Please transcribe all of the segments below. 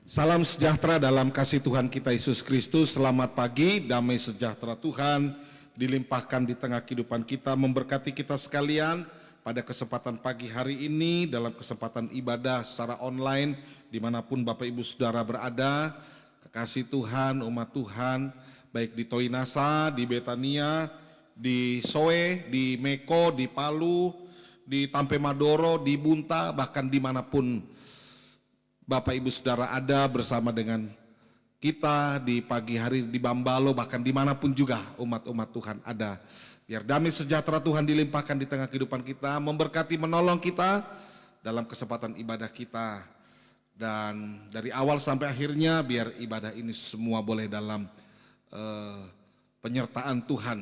Salam sejahtera dalam kasih Tuhan kita Yesus Kristus. Selamat pagi, damai sejahtera Tuhan dilimpahkan di tengah kehidupan kita, memberkati kita sekalian pada kesempatan pagi hari ini dalam kesempatan ibadah secara online dimanapun Bapak Ibu Saudara berada. Kekasih Tuhan, umat Tuhan, baik di Toinasa, di Betania, di Soe, di Meko, di Palu, di Tampe Madoro, di Bunta, bahkan dimanapun Bapak Ibu Saudara ada bersama dengan kita di pagi hari di Bambalo, bahkan dimanapun juga umat-umat Tuhan ada. Biar damai sejahtera Tuhan dilimpahkan di tengah kehidupan kita, memberkati menolong kita dalam kesempatan ibadah kita. Dan dari awal sampai akhirnya biar ibadah ini semua boleh dalam penyertaan Tuhan.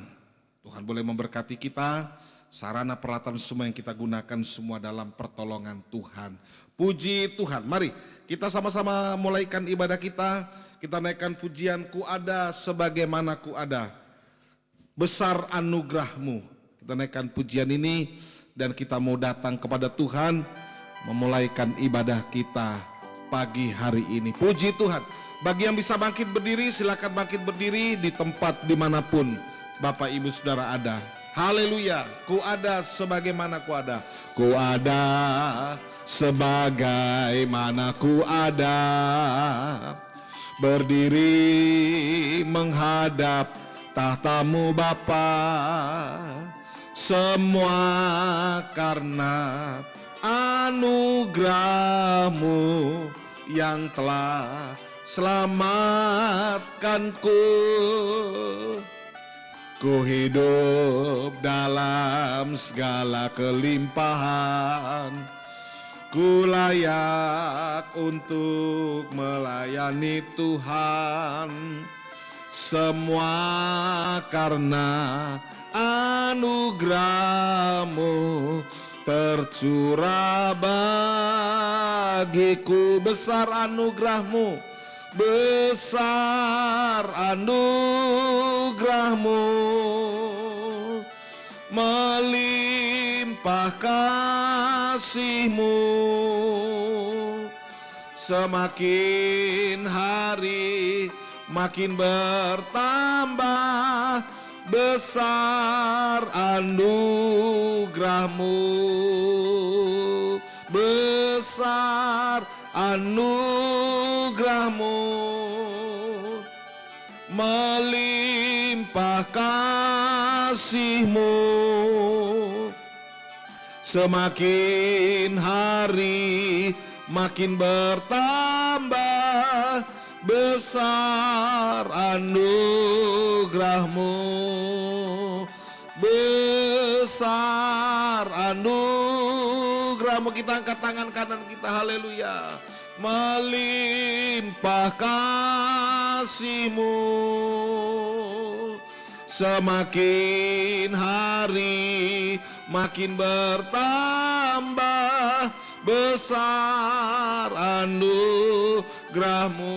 Tuhan boleh memberkati kita, sarana peralatan semua yang kita gunakan semua dalam pertolongan Tuhan. Puji Tuhan, mari kita sama-sama mulaikan ibadah kita. Kita naikkan pujian, ku ada sebagaimana ku ada, besar anugerahmu. Kita naikkan pujian ini dan kita mau datang kepada Tuhan, memulaikan ibadah kita pagi hari ini. Puji Tuhan. Bagi yang bisa bangkit berdiri, silakan bangkit berdiri di tempat dimanapun Bapak Ibu Saudara ada. Haleluya, ku ada sebagaimana ku ada. Ku ada sebagaimana ku ada, berdiri menghadap tahtamu Bapa. Semua karena anugerahmu yang telah selamatkanku. Ku hidup dalam segala kelimpahan, ku layak untuk melayani Tuhan. Semua karena anugerahmu tercurah bagiku. Besar anugerahmu, besar anugerahmu, melimpah kasihmu. Semakin hari makin bertambah, besar anugerahmu, besar anugerahmu, melimpah kasihmu. Semakin hari makin bertambah, besar anugerahmu, besar anugerahmu. Kita angkat tangan kanan kita, haleluya. Melimpah kasihmu. Semakin hari makin bertambah, besar anugerahmu,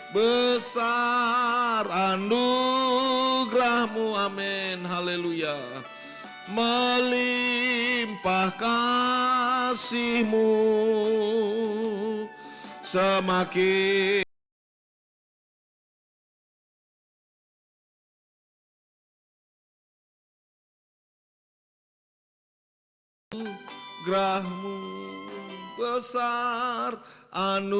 besar anugerahmu. Amin, haleluya. Melimpah kasihmu. Semakin anugerahmu, besar anugerahmu.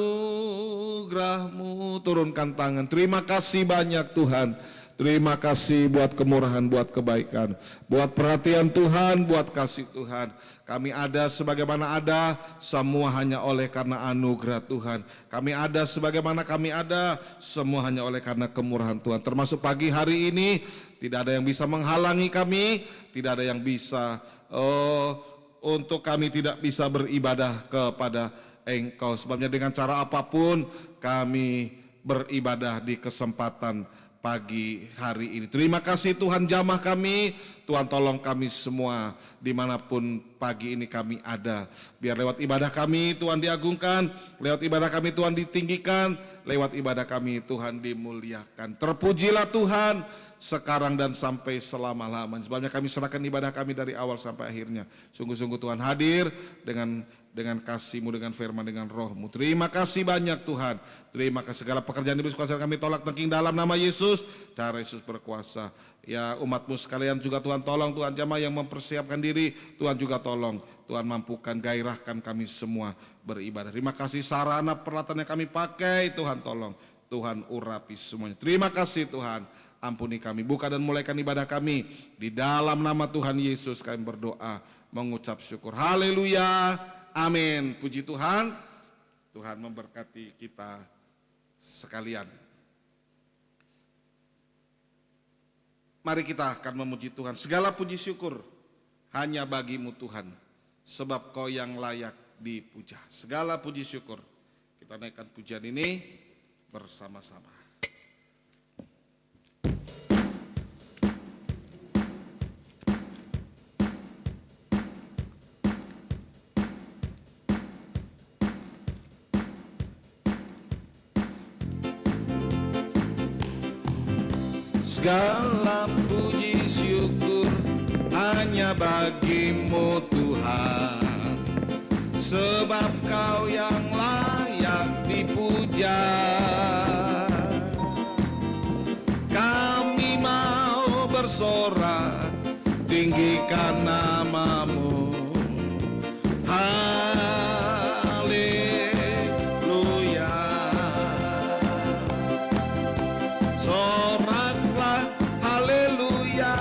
Turunkan tangan. Terima kasih banyak Tuhan. Terima kasih buat kemurahan, buat kebaikan, buat perhatian Tuhan, buat kasih Tuhan. Kami ada sebagaimana ada, semua hanya oleh karena anugerah Tuhan. Kami ada sebagaimana kami ada, semua hanya oleh karena kemurahan Tuhan. Termasuk pagi hari ini, tidak ada yang bisa menghalangi kami, tidak ada yang bisa untuk kami tidak bisa beribadah kepada Engkau. Sebabnya dengan cara apapun kami beribadah di kesempatan pagi hari ini. Terima kasih Tuhan, jamah kami, Tuhan tolong kami semua dimanapun pagi ini kami ada. Biar lewat ibadah kami Tuhan diagungkan, lewat ibadah kami Tuhan ditinggikan, lewat ibadah kami Tuhan dimuliakan. Terpujilah Tuhan sekarang dan sampai selama-lamanya. Sebabnya kami serahkan ibadah kami dari awal sampai akhirnya. Sungguh-sungguh Tuhan hadir dengan dengan kasih-Mu, dengan firman, dengan roh-Mu. Terima kasih banyak Tuhan. Terima kasih segala pekerjaan iblis kuasa kami tolak tengking dalam nama Yesus. Darah Yesus berkuasa. Ya umat-Mu sekalian juga Tuhan tolong, Tuhan jamaah yang mempersiapkan diri, Tuhan juga tolong. Tuhan mampukan, gairahkan kami semua beribadah. Terima kasih sarana peralatan yang kami pakai, Tuhan tolong. Tuhan urapi semuanya. Terima kasih Tuhan. Ampuni kami, buka dan mulaikan ibadah kami. Di dalam nama Tuhan Yesus kami berdoa, mengucap syukur. Haleluya, amin. Puji Tuhan. Tuhan memberkati kita sekalian. Mari kita akan memuji Tuhan. Segala puji syukur hanya bagi-Mu Tuhan, sebab Kau yang layak dipuja. Segala puji syukur. Kita naikkan pujian ini bersama-sama. Segala puji syukur hanya bagi-Mu Tuhan, sebab Kau yang layak dipuja. Kami mau bersorak, tinggikan nama-Mu. Haleluya. Soraklah, haleluya.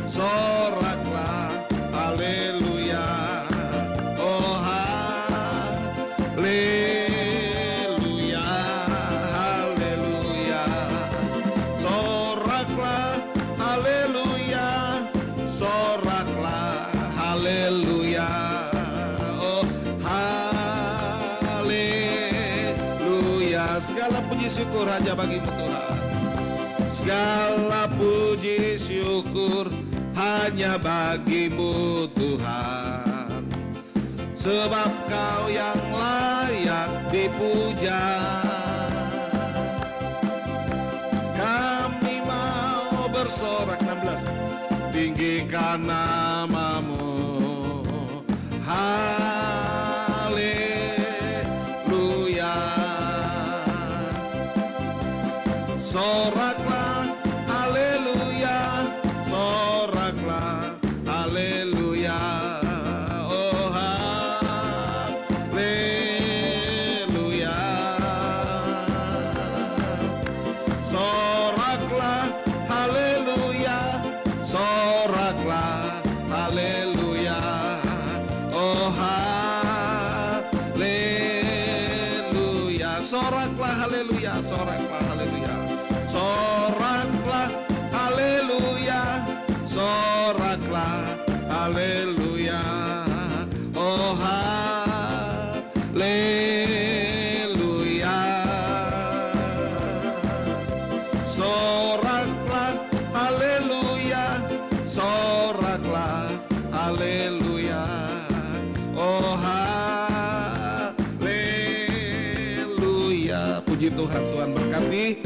Soraklah, haleluya. Oh haleluya, haleluya. Soraklah, haleluya. Soraklah, haleluya. Oh haleluya. Segala puji syukur hanya bagi-Mu Tuhan. Segala puji syukur hanya bagi-Mu Tuhan, sebab Kau yang layak dipuja. Kami mau bersorak 16, tinggikan nama-Mu. Haleluya. Soraklah, haleluya. Soraklah, haleluya. Oh haleluya. Soraklah, haleluya. Soraklah, haleluya. Oh haleluya. Soraklah, haleluya. Soraklah, haleluya. Soraklah, haleluya. Soraklah, haleluya. Oh haleluya. Soraklah, haleluya. Soraklah, haleluya. Oh haleluya. Puji Tuhan, Tuhan berkati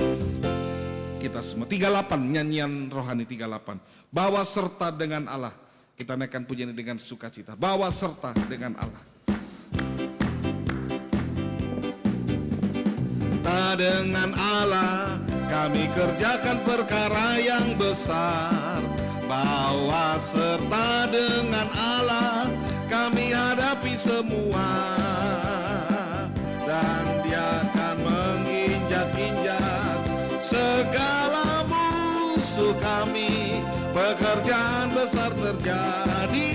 kita semua. 38 nyanyian rohani 38. Bawa serta dengan Allah. Kita naikkan pujian ini dengan sukacita. Bawa serta dengan Allah. Tak dengan Allah kami kerjakan perkara yang besar. Bawa serta dengan Allah kami hadapi semua. Dan Dia akan menginjak-injak segala musuh kami. Pekerjaan besar terjadi.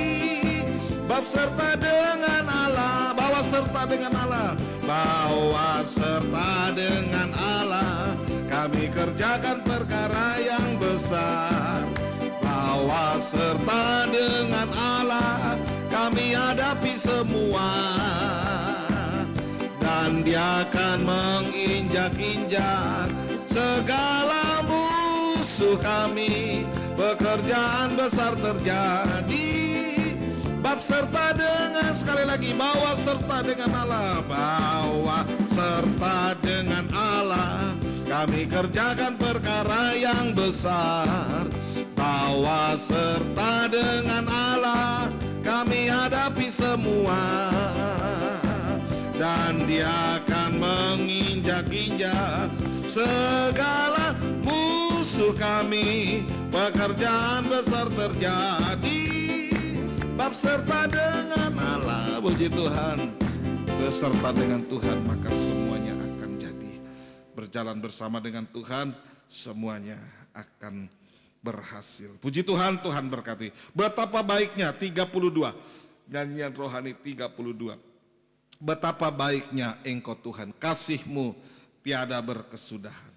Bab serta dengan Allah. Bawa serta dengan Allah. Bawa serta dengan Allah kami kerjakan perkara yang besar. Bawa serta dengan Allah kami hadapi semua. Dan Dia akan menginjak-injak segala musuh kami. Pekerjaan besar terjadi. Bab serta dengan, sekali lagi, bawa serta dengan Allah. Bawa serta dengan Allah kami kerjakan perkara yang besar. Bawa serta dengan Allah kami hadapi semua, dan Dia akan menginjak-injak segala musuh kami. Pekerjaan besar terjadi, bab serta dengan Allah. Puji Tuhan, beserta dengan Tuhan maka semuanya akan jadi. Berjalan bersama dengan Tuhan semuanya akan berhasil. Puji Tuhan, Tuhan berkati. Betapa baiknya 32, nyanyian rohani 32. Betapa baiknya Engkau Tuhan, kasih-Mu tiada berkesudahan.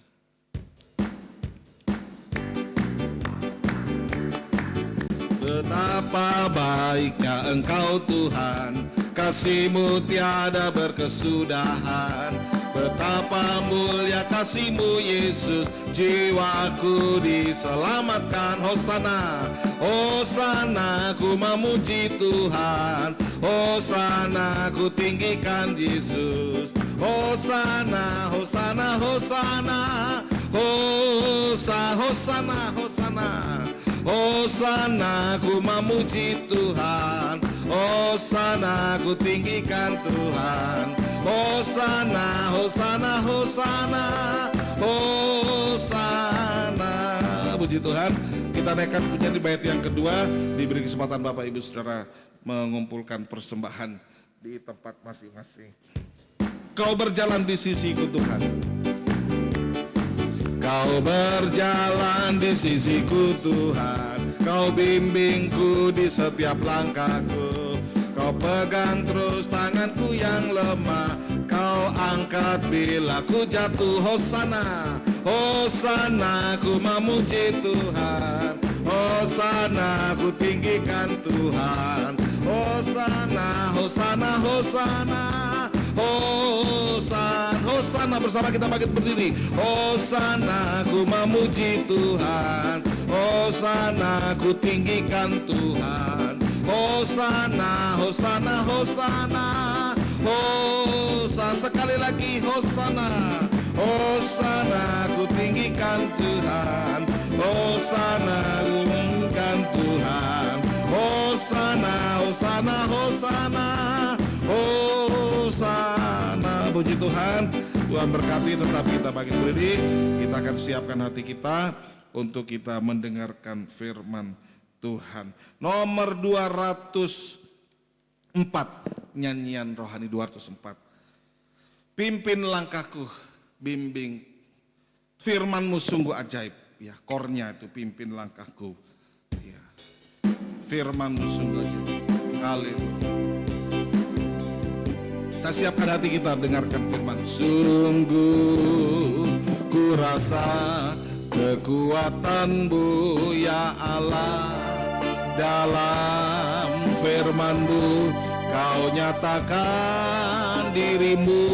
Betapa baiknya Engkau Tuhan, kasih-Mu tiada berkesudahan. Betapa mulia kasih-Mu Yesus, jiwaku diselamatkan. Hosana, Hosana, ku memuji Tuhan. Hosana, ku tinggikan Yesus. Hosana, Hosana, Hosana, Hosana, Hosana. Hosana, ku memuji Tuhan. Hosana, ku tinggikan Tuhan. Hosana, Hosana, Hosana, Hosana. Puji Tuhan, kita naikkan pujian di bait yang kedua. Diberi kesempatan Bapak Ibu Saudara mengumpulkan persembahan di tempat masing-masing. Kau berjalan di sisiku Tuhan. Kau berjalan di sisiku Tuhan. Kau bimbingku di setiap langkahku. Kau pegang terus tanganku yang lemah. Kau angkat bila ku jatuh. Hosana, Hosana, ku memuji Tuhan. Hosana, ku tinggikan Tuhan. Hosana, Hosana, Hosana, Hosana, Hosana. Bersama kita bangkit berdiri. Hosana, ku memuji Tuhan. Hosana, ku tinggikan Tuhan. Hosana, Hosana, Hosana, Hosana. Sekali lagi Hosana, Hosana, ku tinggikan Tuhan. Hosana, ku tinggikan Tuhan. Hosana, Hosana, Hosana, Hosana. Puji Tuhan, Tuhan berkati. Tetap kita bangkit berdiri. Kita akan siapkan hati kita untuk kita mendengarkan firman Tuhan. Nomor 204, nyanyian rohani 204. Pimpin langkahku, bimbing. Firman-Mu sungguh ajaib. Ya, kornya itu pimpin langkahku. Ya. Firman-Mu sungguh ajaib. Haleluya. Kita siapkan hati kita dengarkan firman. Sungguh ku rasa kekuatan-Mu ya Allah. Dalam firman-Mu Kau nyatakan diri-Mu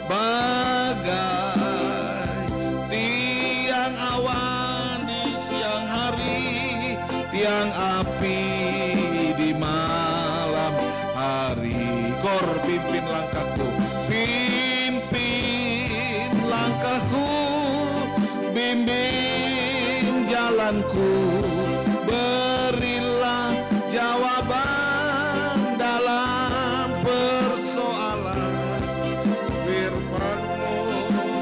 bagai tiang awan di siang hari, tiang api di malam hari. Kor pimpin langkahku, pimpin langkahku, bimbing jalanku. Berilah jawaban dalam persoalan. Firman-Mu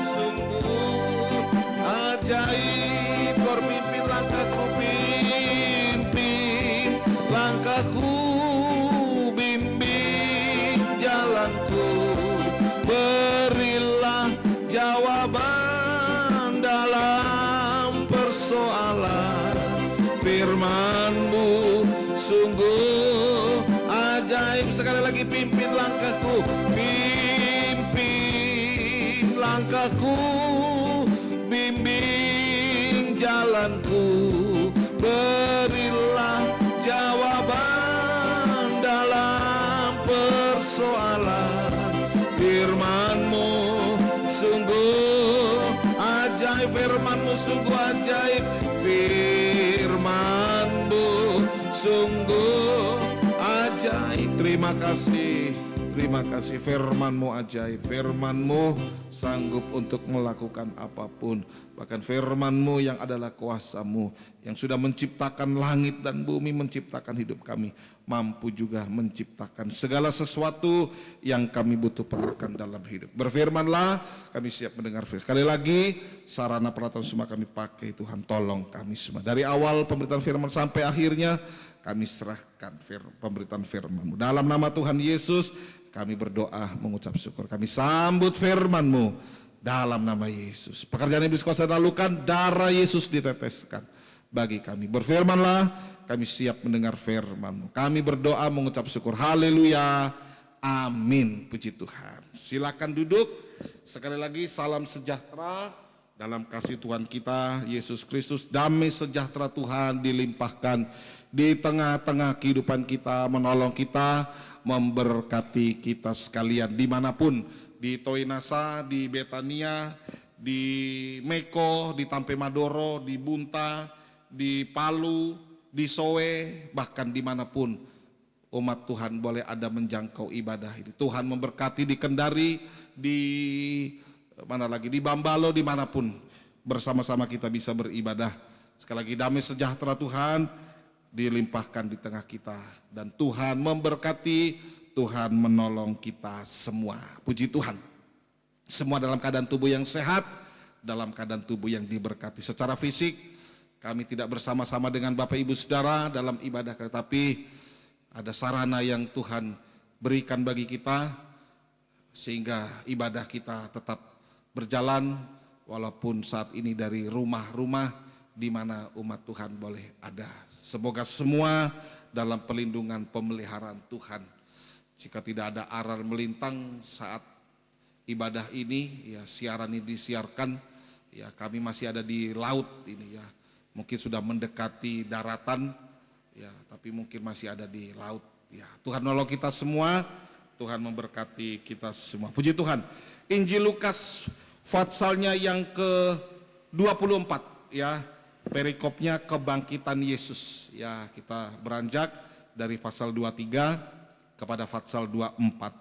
sungguh ajaib. Kau pimpin langkahku, pimpin langkahku, bimbing jalanku. Berilah jawaban dalam persoalan. Firman-Mu sungguh ajaib. Sekali lagi, pimpin langkahku, pimpin langkahku, bimbing jalanku. Berilah jawaban dalam persoalan. Firman-Mu sungguh ajaib. Firman-Mu sungguh ajaib. Firman-Mu sungguh ajaib. Terima kasih, terima kasih. Firman-Mu ajaib. Firman-Mu sanggup untuk melakukan apapun. Bahkan firman-Mu yang adalah kuasa-Mu yang sudah menciptakan langit dan bumi, menciptakan hidup kami, mampu juga menciptakan segala sesuatu yang kami butuh perlukan dalam hidup. Berfirmanlah, kami siap mendengar firman. Sekali lagi, sarana peralatan semua kami pakai, Tuhan tolong kami semua. Dari awal pemberitaan firman sampai akhirnya, kami serahkan pemberitaan firman-Mu. Dalam nama Tuhan Yesus, kami berdoa mengucap syukur. Kami sambut firman-Mu dalam nama Yesus. Pekerjaan iblis kuasa lakukan, darah Yesus diteteskan bagi kami. Berfirmanlah, kami siap mendengar firman-Mu. Kami berdoa mengucap syukur. Haleluya. Amin. Puji Tuhan. Silakan duduk. Sekali lagi salam sejahtera dalam kasih Tuhan kita Yesus Kristus. Damai sejahtera Tuhan dilimpahkan di tengah-tengah kehidupan kita, menolong kita, memberkati kita sekalian dimanapun. Di Toinasa, di Betania, di Meko, di Tampe Madoro, di Bunta, di Palu, di Sowe, bahkan dimanapun umat Tuhan boleh ada menjangkau ibadah ini. Tuhan memberkati di Kendari, di mana lagi, di Bambalo, dimanapun bersama-sama kita bisa beribadah. Sekali lagi damai sejahtera Tuhan dilimpahkan di tengah kita, dan Tuhan memberkati, Tuhan menolong kita semua. Puji Tuhan. Semua dalam keadaan tubuh yang sehat, dalam keadaan tubuh yang diberkati. Secara fisik kami tidak bersama-sama dengan Bapak Ibu Saudara dalam ibadah, tetapi ada sarana yang Tuhan berikan bagi kita sehingga ibadah kita tetap berjalan walaupun saat ini dari rumah-rumah di mana umat Tuhan boleh ada. Semoga semua dalam pelindungan pemeliharaan Tuhan. Jika tidak ada aral melintang saat ibadah ini, ya siaran ini disiarkan, ya kami masih ada di laut ini ya. Mungkin sudah mendekati daratan, ya, tapi mungkin masih ada di laut. Ya, Tuhan nolong kita semua, Tuhan memberkati kita semua. Puji Tuhan. Injil Lukas fatsalnya yang ke-24, ya, perikopnya kebangkitan Yesus. Ya, kita beranjak dari pasal 23 kepada pasal 24.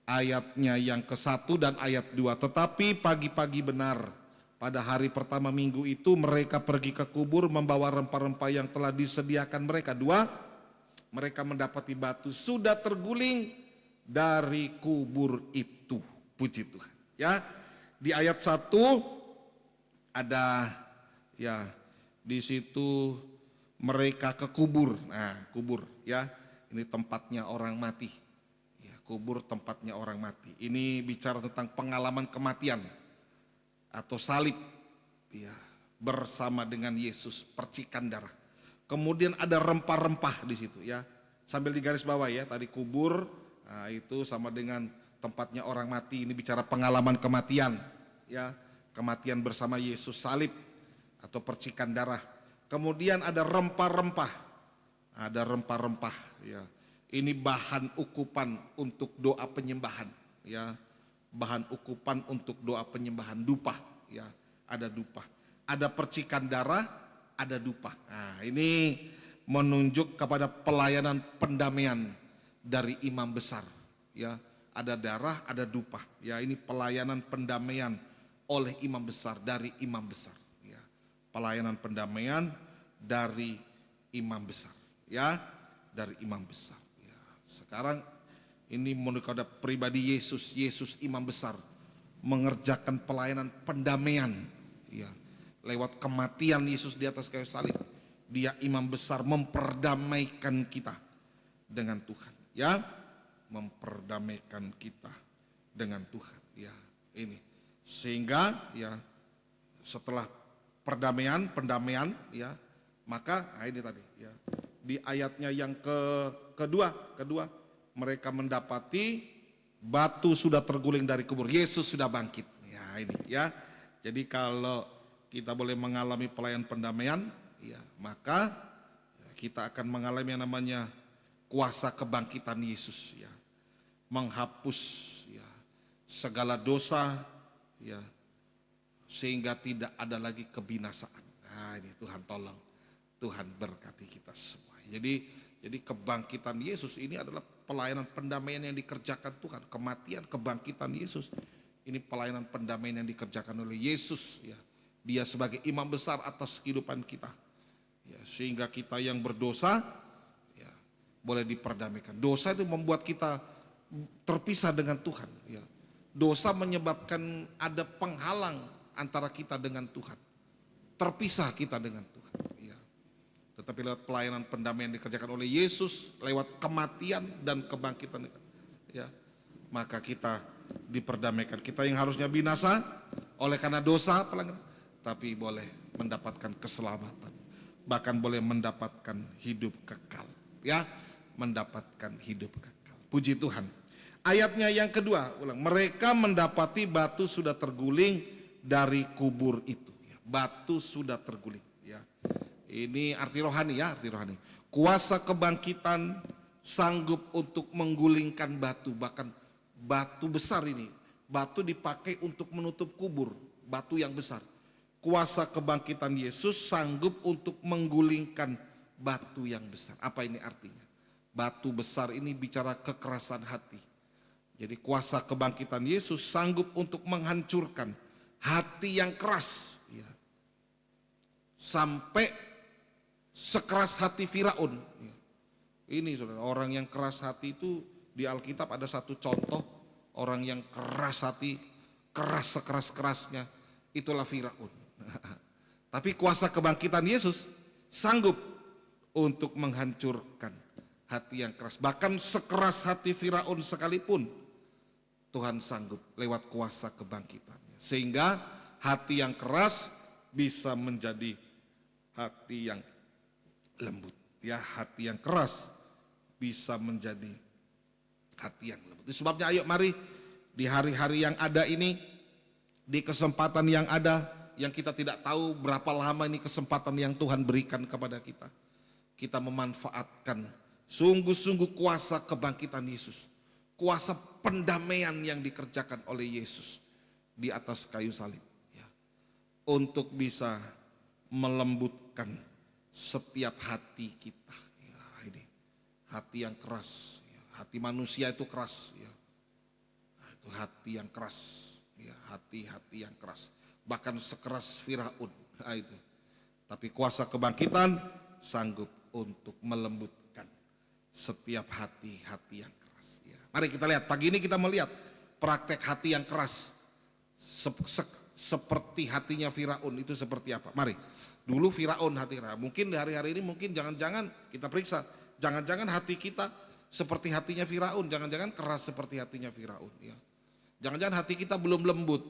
Ayatnya yang ke-1 dan ayat 2. Tetapi pagi-pagi benar, pada hari pertama minggu itu mereka pergi ke kubur membawa rempah-rempah yang telah disediakan mereka. 2, mereka mendapati batu sudah terguling dari kubur itu. Puji Tuhan. Ya, di ayat 1 ada ya di situ mereka ke kubur. Nah, kubur ya. Ini tempatnya orang mati. Ya, kubur tempatnya orang mati. Ini bicara tentang pengalaman kematian atau salib, ya, bersama dengan Yesus, percikan darah. Kemudian ada rempah-rempah di situ, ya. Sambil digaris bawah ya, tadi kubur, nah, itu sama dengan tempatnya orang mati. Ini bicara pengalaman kematian, ya, kematian bersama Yesus, salib atau percikan darah. Kemudian ada rempah-rempah, ya. Ini bahan ukupan untuk doa penyembahan, ya. Bahan ukupan untuk doa penyembahan, dupa, ya, ada dupa, ada percikan darah, ada dupa. Nah, ini menunjuk kepada pelayanan pendamaian dari imam besar, ya, ada darah, ada dupa, ya, ini pelayanan pendamaian oleh imam besar, dari imam besar, ya, pelayanan pendamaian dari imam besar, ya, dari imam besar, ya. Sekarang ini menurut kepada pribadi Yesus, Yesus imam besar mengerjakan pelayanan pendamaian, ya, lewat kematian Yesus di atas kayu salib. Dia imam besar memperdamaikan kita dengan Tuhan, ya, memperdamaikan kita dengan Tuhan, ya, ini sehingga ya setelah pendamaian, ya, maka ini tadi, ya, di ayatnya yang kedua mereka mendapati batu sudah terguling dari kubur, Yesus sudah bangkit. Ya, ini ya. Jadi kalau kita boleh mengalami pelayanan pendamaian, ya, maka kita akan mengalami yang namanya kuasa kebangkitan Yesus, ya. Menghapus, ya, segala dosa, ya, sehingga tidak ada lagi kebinasaan. Nah, ini Tuhan tolong, Tuhan berkati kita semua. Jadi kebangkitan Yesus ini adalah pelayanan pendamaian yang dikerjakan Tuhan. Kematian, kebangkitan Yesus, ini pelayanan pendamaian yang dikerjakan oleh Yesus, ya. Dia sebagai imam besar atas kehidupan kita. sehingga kita yang berdosa ya, boleh diperdamaikan. Dosa itu membuat kita terpisah dengan Tuhan. Ya. Dosa menyebabkan ada penghalang antara kita dengan Tuhan. Terpisah kita dengan Tuhan. Ya. Tetapi lewat pelayanan pendamaian dikerjakan oleh Yesus, lewat kematian dan kebangkitan, ya, maka kita diperdamaikan. Kita yang harusnya binasa oleh karena dosa pelanggaran, tapi boleh mendapatkan keselamatan, bahkan boleh mendapatkan hidup kekal. Ya, mendapatkan hidup kekal. Puji Tuhan. Ayatnya yang kedua, ulang, mereka mendapati batu sudah terguling dari kubur itu. Ya, batu sudah terguling. Ya, ini arti rohani ya, arti rohani. Kuasa kebangkitan sanggup untuk menggulingkan batu, bahkan batu besar ini. Batu dipakai untuk menutup kubur, batu yang besar. Kuasa kebangkitan Yesus sanggup untuk menggulingkan batu yang besar. Apa ini artinya? Batu besar ini bicara kekerasan hati. Jadi kuasa kebangkitan Yesus sanggup untuk menghancurkan hati yang keras. Ya. Sampai sekeras hati Firaun. Ya. Ini saudara, orang yang keras hati itu di Alkitab ada satu contoh. Orang yang keras hati, keras sekeras-kerasnya, itulah Firaun. Tapi kuasa kebangkitan Yesus sanggup untuk menghancurkan hati yang keras. Bahkan sekeras hati Firaun sekalipun, Tuhan sanggup lewat kuasa kebangkitannya. Sehingga hati yang keras bisa menjadi hati yang lembut. Ya, hati yang keras bisa menjadi hati yang lembut. Itu sebabnya ayo mari di hari-hari yang ada ini, di kesempatan yang ada, yang kita tidak tahu berapa lama ini kesempatan yang Tuhan berikan kepada kita. Kita memanfaatkan sungguh-sungguh kuasa kebangkitan Yesus. Kuasa pendamaian yang dikerjakan oleh Yesus di atas kayu salib. Ya, untuk bisa melembutkan setiap hati kita. Ya, ini hati yang keras. Ya, hati manusia itu keras. Ya. Nah, itu hati yang keras. Ya, hati-hati yang keras. Bahkan sekeras Firaun. Nah, itu. Tapi kuasa kebangkitan sanggup untuk melembutkan setiap hati-hati yang keras. Ya. Mari kita lihat, pagi ini kita melihat praktek hati yang keras seperti hatinya Firaun itu seperti apa. Mari, dulu Firaun hati keras. Mungkin di hari-hari ini mungkin jangan-jangan kita periksa, jangan-jangan hati kita seperti hatinya Firaun, jangan-jangan keras seperti hatinya Firaun. Ya. Jangan-jangan hati kita belum lembut.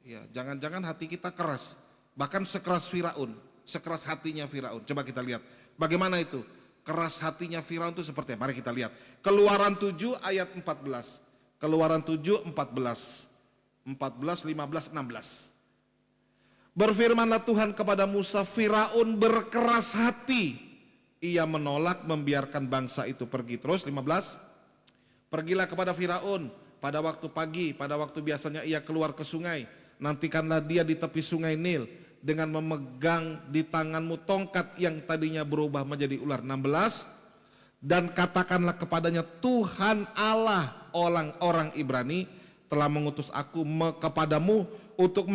Ya, jangan-jangan hati kita keras, bahkan sekeras Firaun, sekeras hatinya Firaun. Coba kita lihat, bagaimana itu? Keras hatinya Firaun itu seperti apa? Mari kita lihat. Keluaran 7 ayat 14. Keluaran 7 14. 14, 15, 16. Berfirmanlah Tuhan kepada Musa, Firaun berkeras hati. Ia menolak membiarkan bangsa itu pergi. Terus 15. Pergilah kepada Firaun pada waktu pagi, pada waktu biasanya ia keluar ke sungai. Nantikanlah dia di tepi sungai Nil dengan memegang di tanganmu tongkat yang tadinya berubah menjadi ular. 16. Dan katakanlah kepadanya, Tuhan Allah orang Ibrani telah mengutus aku kepadamu untuk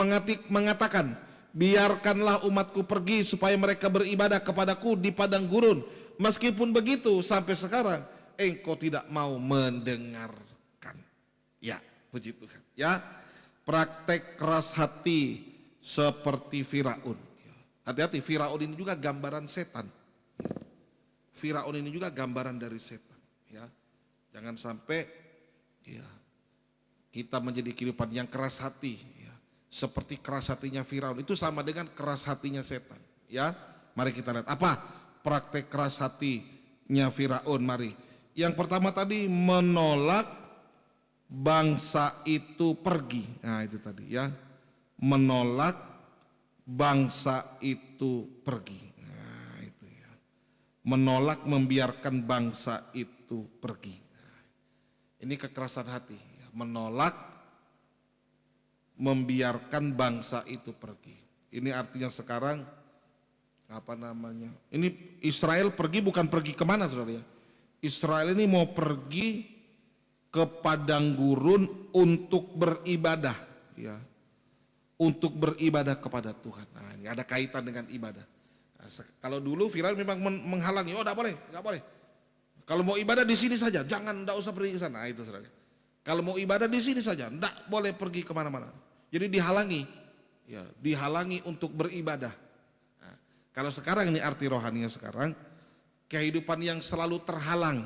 mengatakan, biarkanlah umatku pergi supaya mereka beribadah kepadaku di padang gurun. Meskipun begitu sampai sekarang engkau tidak mau mendengarkan. Ya, puji Tuhan. Ya, praktek keras hati seperti Firaun. Hati-hati, Firaun ini juga gambaran setan. Firaun ini juga gambaran dari setan. Ya, jangan sampai ya, kita menjadi kehidupan yang keras hati. Ya, seperti keras hatinya Firaun. Itu sama dengan keras hatinya setan. Ya, mari kita lihat apa praktek keras hatinya Firaun. Mari. Yang pertama tadi menolak bangsa itu pergi. Nah itu tadi ya. Menolak bangsa itu pergi. Nah, itu ya. Menolak membiarkan bangsa itu pergi. Nah, ini kekerasan hati. Ya. Menolak membiarkan bangsa itu pergi. Ini artinya sekarang apa namanya? Ini Israel pergi bukan pergi kemana saudara ya? Israel ini mau pergi ke padang gurun untuk beribadah. Ya. Untuk beribadah kepada Tuhan. Nah, ini ada kaitan dengan ibadah. Nah, kalau dulu viral memang menghalangi, oh nggak boleh. Kalau mau ibadah di sini saja, jangan, enggak usah pergi ke sana. Nah, itu saudara. Kalau mau ibadah di sini saja, enggak boleh pergi kemana-mana. Jadi dihalangi, ya, dihalangi untuk beribadah. Nah, kalau sekarang ini arti rohaninya sekarang, kehidupan yang selalu terhalang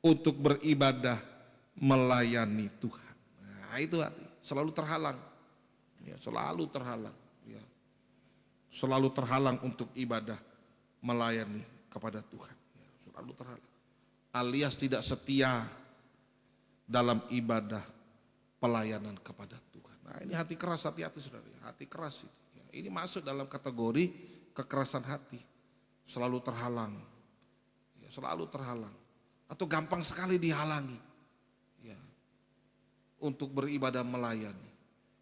untuk beribadah melayani Tuhan. Nah, itu arti, selalu terhalang, ya, selalu terhalang, ya, selalu terhalang untuk ibadah melayani kepada Tuhan, ya, selalu terhalang. Alias tidak setia dalam ibadah pelayanan kepada Tuhan. Nah, ini hati keras, hati-hati saudara, hati keras itu. Ya, ini masuk dalam kategori kekerasan hati, selalu terhalang, ya, selalu terhalang, atau gampang sekali dihalangi, ya, untuk beribadah melayani.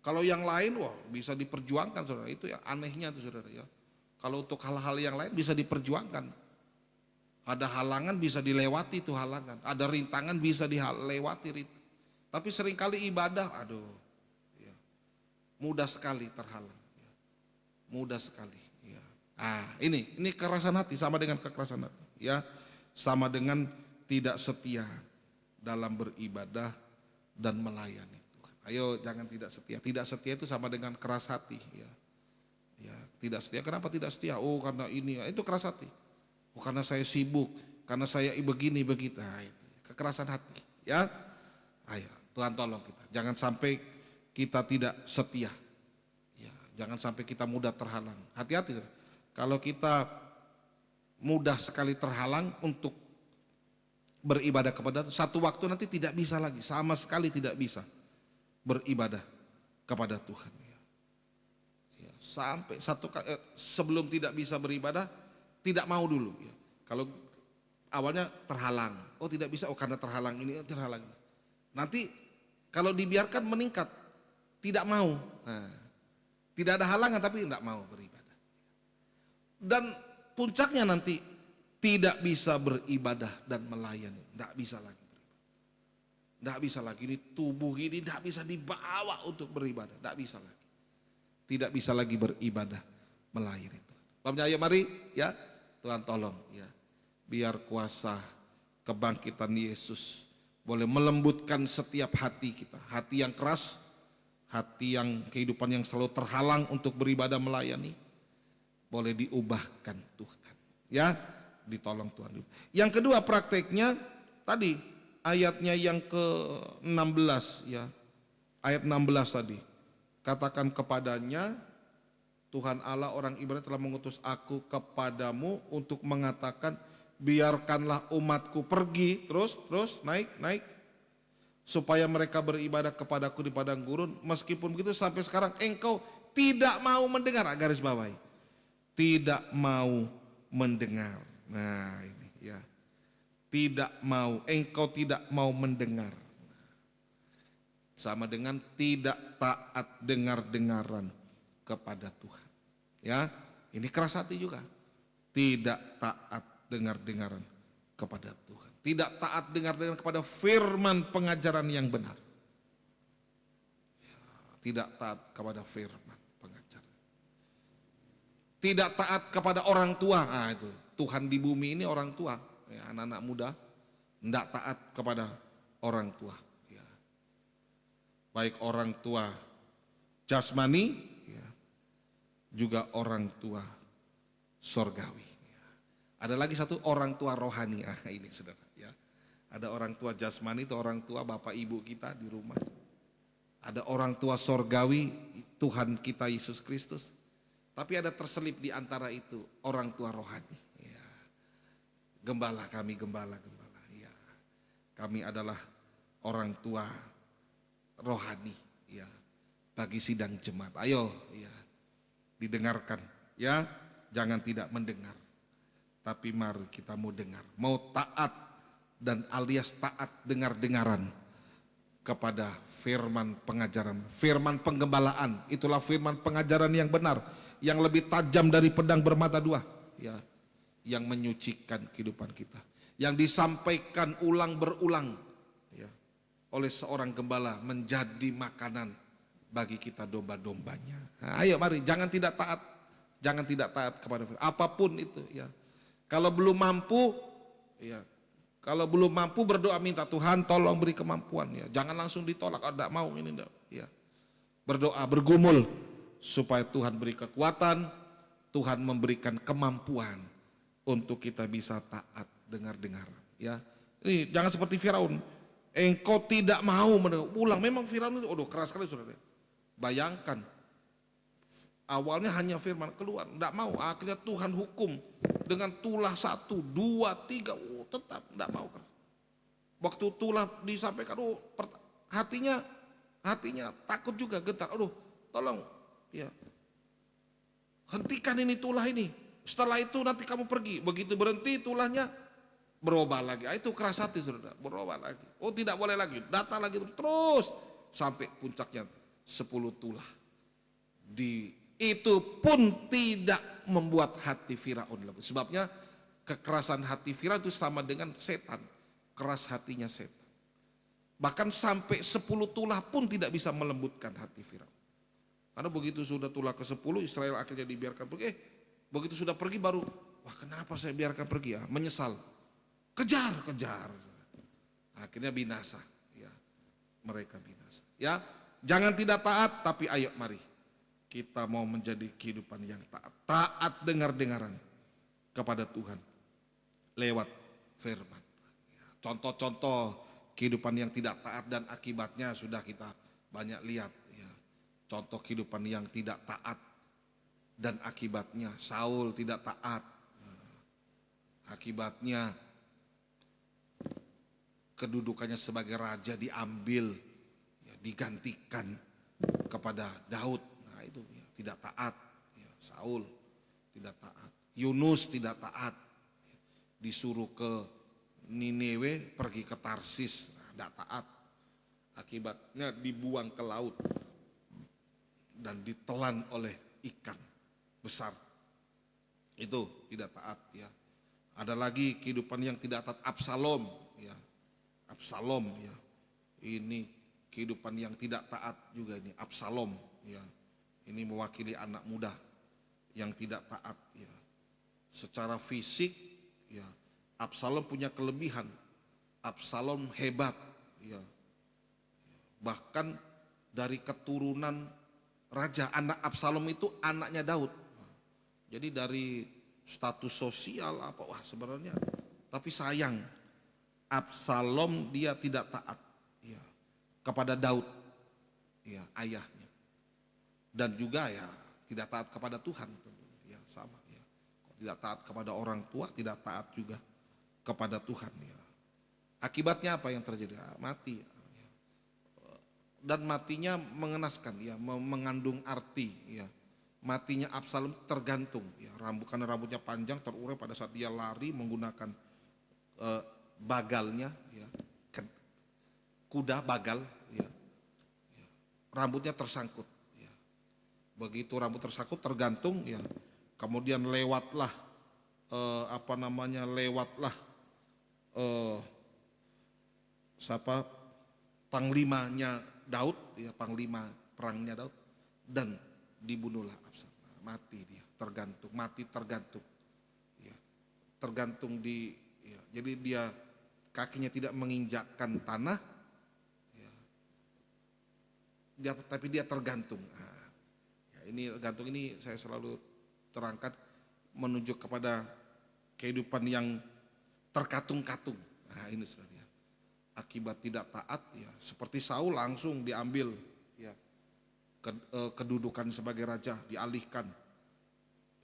Kalau yang lain, wah, bisa diperjuangkan saudara, itu ya anehnya tuh saudara, ya. Kalau untuk hal-hal yang lain bisa diperjuangkan. Ada halangan bisa dilewati itu halangan, ada rintangan bisa dilewati. Tapi seringkali ibadah, aduh, ya, mudah sekali terhalang, ya, mudah sekali. Ya. Ini kekerasan hati, sama dengan kekerasan hati, ya, sama dengan tidak setia dalam beribadah dan melayani Tuhan. Ayo jangan tidak setia. Tidak setia itu sama dengan keras hati, ya. Ya, tidak setia. Kenapa tidak setia? Oh, karena ini, itu keras hati. Oh, karena saya sibuk, karena saya begini begitu. Nah, itu kekerasan hati, ya. Ayo, Tuhan tolong kita, jangan sampai kita tidak setia, ya, jangan sampai kita mudah terhalang. Hati-hati, kalau kita mudah sekali terhalang untuk beribadah kepada Tuhan, satu waktu nanti tidak bisa lagi, sama sekali tidak bisa beribadah kepada Tuhan. Ya. Ya, sampai sebelum tidak bisa beribadah, tidak mau dulu, ya. Kalau awalnya terhalang, oh tidak bisa, oh karena terhalang ini, terhalang. Nanti kalau dibiarkan meningkat, tidak mau. Nah, tidak ada halangan tapi tidak mau beribadah. Dan puncaknya nanti tidak bisa beribadah dan melayani, tidak bisa lagi beribadah. Tidak bisa lagi, ini tubuh ini tidak bisa dibawa untuk beribadah, tidak bisa lagi. Tidak bisa lagi beribadah, melayani Tuhan. Bapaknya, ayo mari, ya. Tuhan tolong, ya, biar kuasa kebangkitan Yesus boleh melembutkan setiap hati kita, hati yang keras, hati yang kehidupan yang selalu terhalang untuk beribadah melayani, boleh diubahkan Tuhan, ya, ditolong Tuhan. Yang kedua prakteknya tadi ayatnya yang ke-16, ya, ayat 16 tadi, katakan kepadanya, Tuhan Allah orang Ibrani telah mengutus aku kepadamu untuk mengatakan, biarkanlah umatku pergi, terus naik, supaya mereka beribadah kepadaku di padang gurun. Meskipun begitu sampai sekarang engkau tidak mau mendengar, garis bawahi, tidak mau mendengar. Nah ini, ya, tidak mau, engkau tidak mau mendengar. Sama dengan tidak taat dengar-dengaran kepada Tuhan, ya, ini keras hati juga, tidak taat dengar-dengaran kepada Tuhan, tidak taat dengar-dengaran kepada firman pengajaran yang benar, ya, tidak taat kepada firman pengajaran, tidak taat kepada orang tua. Nah, itu Tuhan di bumi ini orang tua, ya, anak-anak muda, tidak taat kepada orang tua, ya, baik orang tua jasmani, juga orang tua sorgawi. Ada lagi satu, orang tua rohani. Ini saudara, ya. Ada orang tua jasmani, itu orang tua bapak ibu kita di rumah. Ada orang tua sorgawi, Tuhan kita Yesus Kristus. Tapi ada terselip di antara itu orang tua rohani, ya. Gembala kami, gembala. Ya. Kami adalah orang tua rohani, ya, bagi sidang jemaat. Ayo, ya, didengarkan, ya, jangan tidak mendengar, tapi mari kita mau dengar, mau taat, dan alias taat dengar-dengaran kepada firman pengajaran, firman penggembalaan. Itulah firman pengajaran yang benar, yang lebih tajam dari pedang bermata dua, ya, yang menyucikan kehidupan kita, yang disampaikan ulang berulang, ya, oleh seorang gembala menjadi makanan bagi kita domba-dombanya. Nah, ayo mari, jangan tidak taat, Jangan tidak taat kepada firman. Apapun itu ya. Kalau belum mampu ya. Kalau belum mampu berdoa minta Tuhan tolong beri kemampuan ya. Jangan langsung ditolak, oh, enggak mau ini enggak. Ya. Berdoa, bergumul supaya Tuhan beri kekuatan, Tuhan memberikan kemampuan untuk kita bisa taat, dengar-dengar ya. Ini jangan seperti Firaun. Engkau tidak mau pulang. Memang Firaun itu keras sekali Saudara. Bayangkan. Awalnya hanya firman keluar, enggak mau. Akhirnya Tuhan hukum dengan tulah 1, 2, 3, tetap enggak mau. Waktu tulah disampaikan, hatinya takut juga, getar. Tolong, ya, hentikan ini tulah ini. Setelah itu nanti kamu pergi. Begitu berhenti tulahnya berubah lagi. Itu keras hati Saudara, berubah lagi. Tidak boleh lagi, datang lagi terus sampai puncaknya 10 tulah. Itu pun tidak membuat hati Firaun lembut. Sebabnya kekerasan hati Firaun itu sama dengan setan. Keras hatinya setan. Bahkan sampai 10 tulah pun tidak bisa melembutkan hati Firaun. Karena begitu sudah tulah ke-10 Israel akhirnya dibiarkan pergi. Begitu sudah pergi baru, kenapa saya biarkan pergi ya? Menyesal. Kejar. Akhirnya binasa. Ya, mereka binasa. Ya, jangan tidak taat tapi ayo mari. Kita mau menjadi kehidupan yang taat. Taat dengar-dengaran kepada Tuhan lewat firman. Contoh-contoh kehidupan yang tidak taat dan akibatnya sudah kita banyak lihat. Ya. Contoh kehidupan yang tidak taat dan akibatnya Saul tidak taat. Akibatnya kedudukannya sebagai raja diambil, ya, digantikan kepada Daud. Itu ya, tidak taat ya, Saul tidak taat, Yunus tidak taat ya, disuruh ke Niniwe pergi ke Tarsis, tidak taat, akibatnya dibuang ke laut dan ditelan oleh ikan besar, itu tidak taat ya. Ada lagi kehidupan yang tidak taat, Absalom ya, ini kehidupan yang tidak taat juga ini, Absalom ya. Ini mewakili anak muda yang tidak taat ya. Secara fisik ya, Absalom punya kelebihan. Absalom hebat ya. Bahkan dari keturunan raja, anak Absalom itu anaknya Daud. Jadi dari status sosial sebenarnya, tapi sayang Absalom dia tidak taat ya kepada Daud ya, ayahnya. Dan juga ya tidak taat kepada Tuhan ya, sama ya. Tidak taat kepada orang tua, tidak taat juga kepada Tuhan ya. Akibatnya apa yang terjadi? Mati ya. Dan matinya mengenaskan ya, mengandung arti ya. Matinya Absalom tergantung ya, karena rambutnya panjang terurai pada saat dia lari menggunakan bagalnya ya. Kuda bagal ya. Rambutnya tersangkut. Begitu rambut tersangkut tergantung ya, kemudian lewatlah panglimanya Daud ya, panglima perangnya Daud, dan dibunuhlah Absalom. Mati dia, mati tergantung ya, tergantung ya, jadi dia kakinya tidak menginjakkan tanah ya, tapi dia tergantung. Ini gantung ini saya selalu terangkan menunjuk kepada kehidupan yang terkatung-katung. Ini saudara, akibat tidak taat ya, seperti Saul langsung diambil ya, kedudukan sebagai raja dialihkan.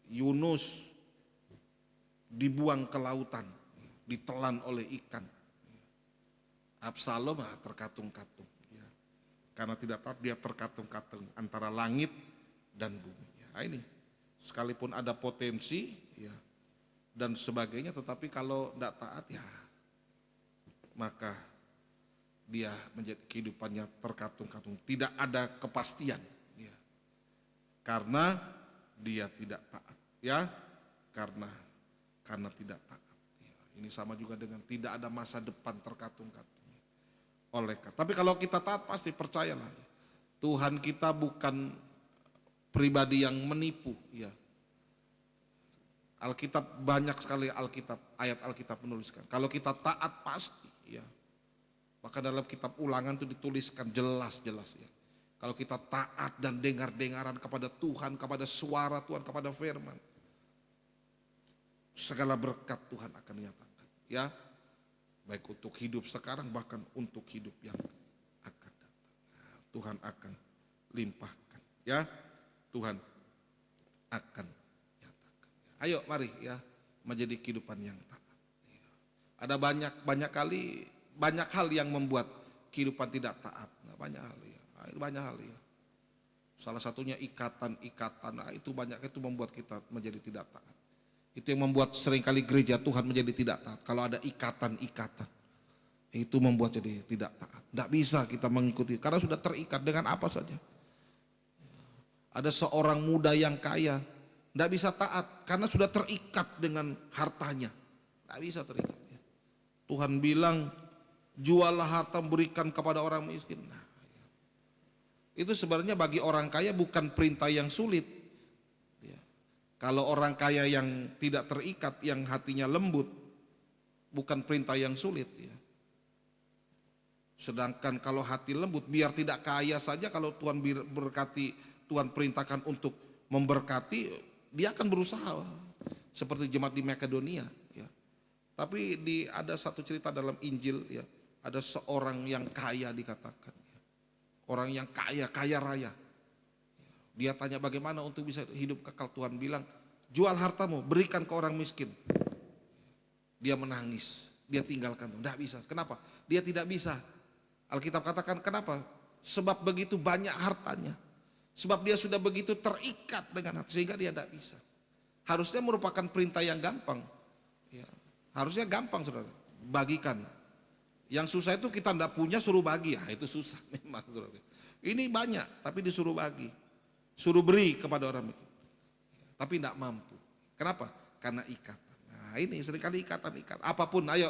Yunus dibuang ke lautan, ditelan oleh ikan. Absalom terkatung-katung ya. Karena tidak taat dia terkatung-katung antara langit dan bumi. Ini sekalipun ada potensi ya dan sebagainya, tetapi kalau tidak taat ya maka dia menjadi kehidupannya terkatung-katung, tidak ada kepastian ya. Karena dia tidak taat ya, karena tidak taat ya. Ini sama juga dengan tidak ada masa depan, terkatung-katung tapi kalau kita taat pasti percayalah ya, Tuhan kita bukan pribadi yang menipu ya. Alkitab banyak sekali ayat Alkitab menuliskan. Kalau kita taat pasti ya. Maka dalam kitab Ulangan itu dituliskan jelas-jelas ya. Kalau kita taat dan dengar-dengaran kepada Tuhan, kepada suara Tuhan, kepada firman, segala berkat Tuhan akan nyatakan ya. Baik untuk hidup sekarang bahkan untuk hidup yang akan datang. Tuhan akan limpahkan ya. Tuhan akan nyatakan. Ayo mari ya menjadi kehidupan yang taat. Ada banyak hal yang membuat kehidupan tidak taat. Banyak hal ya. Banyak hal ya. Salah satunya ikatan-ikatan. Nah, itu banyak itu membuat kita menjadi tidak taat. Itu yang membuat seringkali gereja Tuhan menjadi tidak taat. Kalau ada ikatan-ikatan, itu membuat jadi tidak taat. Tidak bisa kita mengikuti karena sudah terikat dengan apa saja. Ada seorang muda yang kaya, tidak bisa taat karena sudah terikat dengan hartanya. Tidak bisa terikat. Tuhan bilang, juallah harta berikan kepada orang miskin. Nah, itu sebenarnya bagi orang kaya bukan perintah yang sulit. Kalau orang kaya yang tidak terikat, yang hatinya lembut, bukan perintah yang sulit ya. Sedangkan kalau hati lembut, biar tidak kaya saja, kalau Tuhan berkati, Tuhan perintahkan untuk memberkati, dia akan berusaha. Seperti jemaat di Makedonia ya. Tapi ada satu cerita dalam Injil ya, ada seorang yang kaya dikatakan ya. Orang yang kaya raya. Dia tanya bagaimana untuk bisa hidup kekal. Tuhan bilang, jual hartamu, berikan ke orang miskin. Dia menangis, dia tinggalkan. Tidak bisa. Kenapa? Dia tidak bisa. Alkitab katakan kenapa? Sebab begitu banyak hartanya. Sebab dia sudah begitu terikat dengan harta sehingga dia tidak bisa. Harusnya merupakan perintah yang gampang. Ya, harusnya gampang saudara. Bagikan. Yang susah itu kita tidak punya suruh bagi. Ya, itu susah memang saudara. Ini banyak tapi disuruh bagi. Suruh beri kepada orang miskin. Tapi tidak mampu. Kenapa? Karena ikatan. Nah ini seringkali ikatan. Apapun, ayo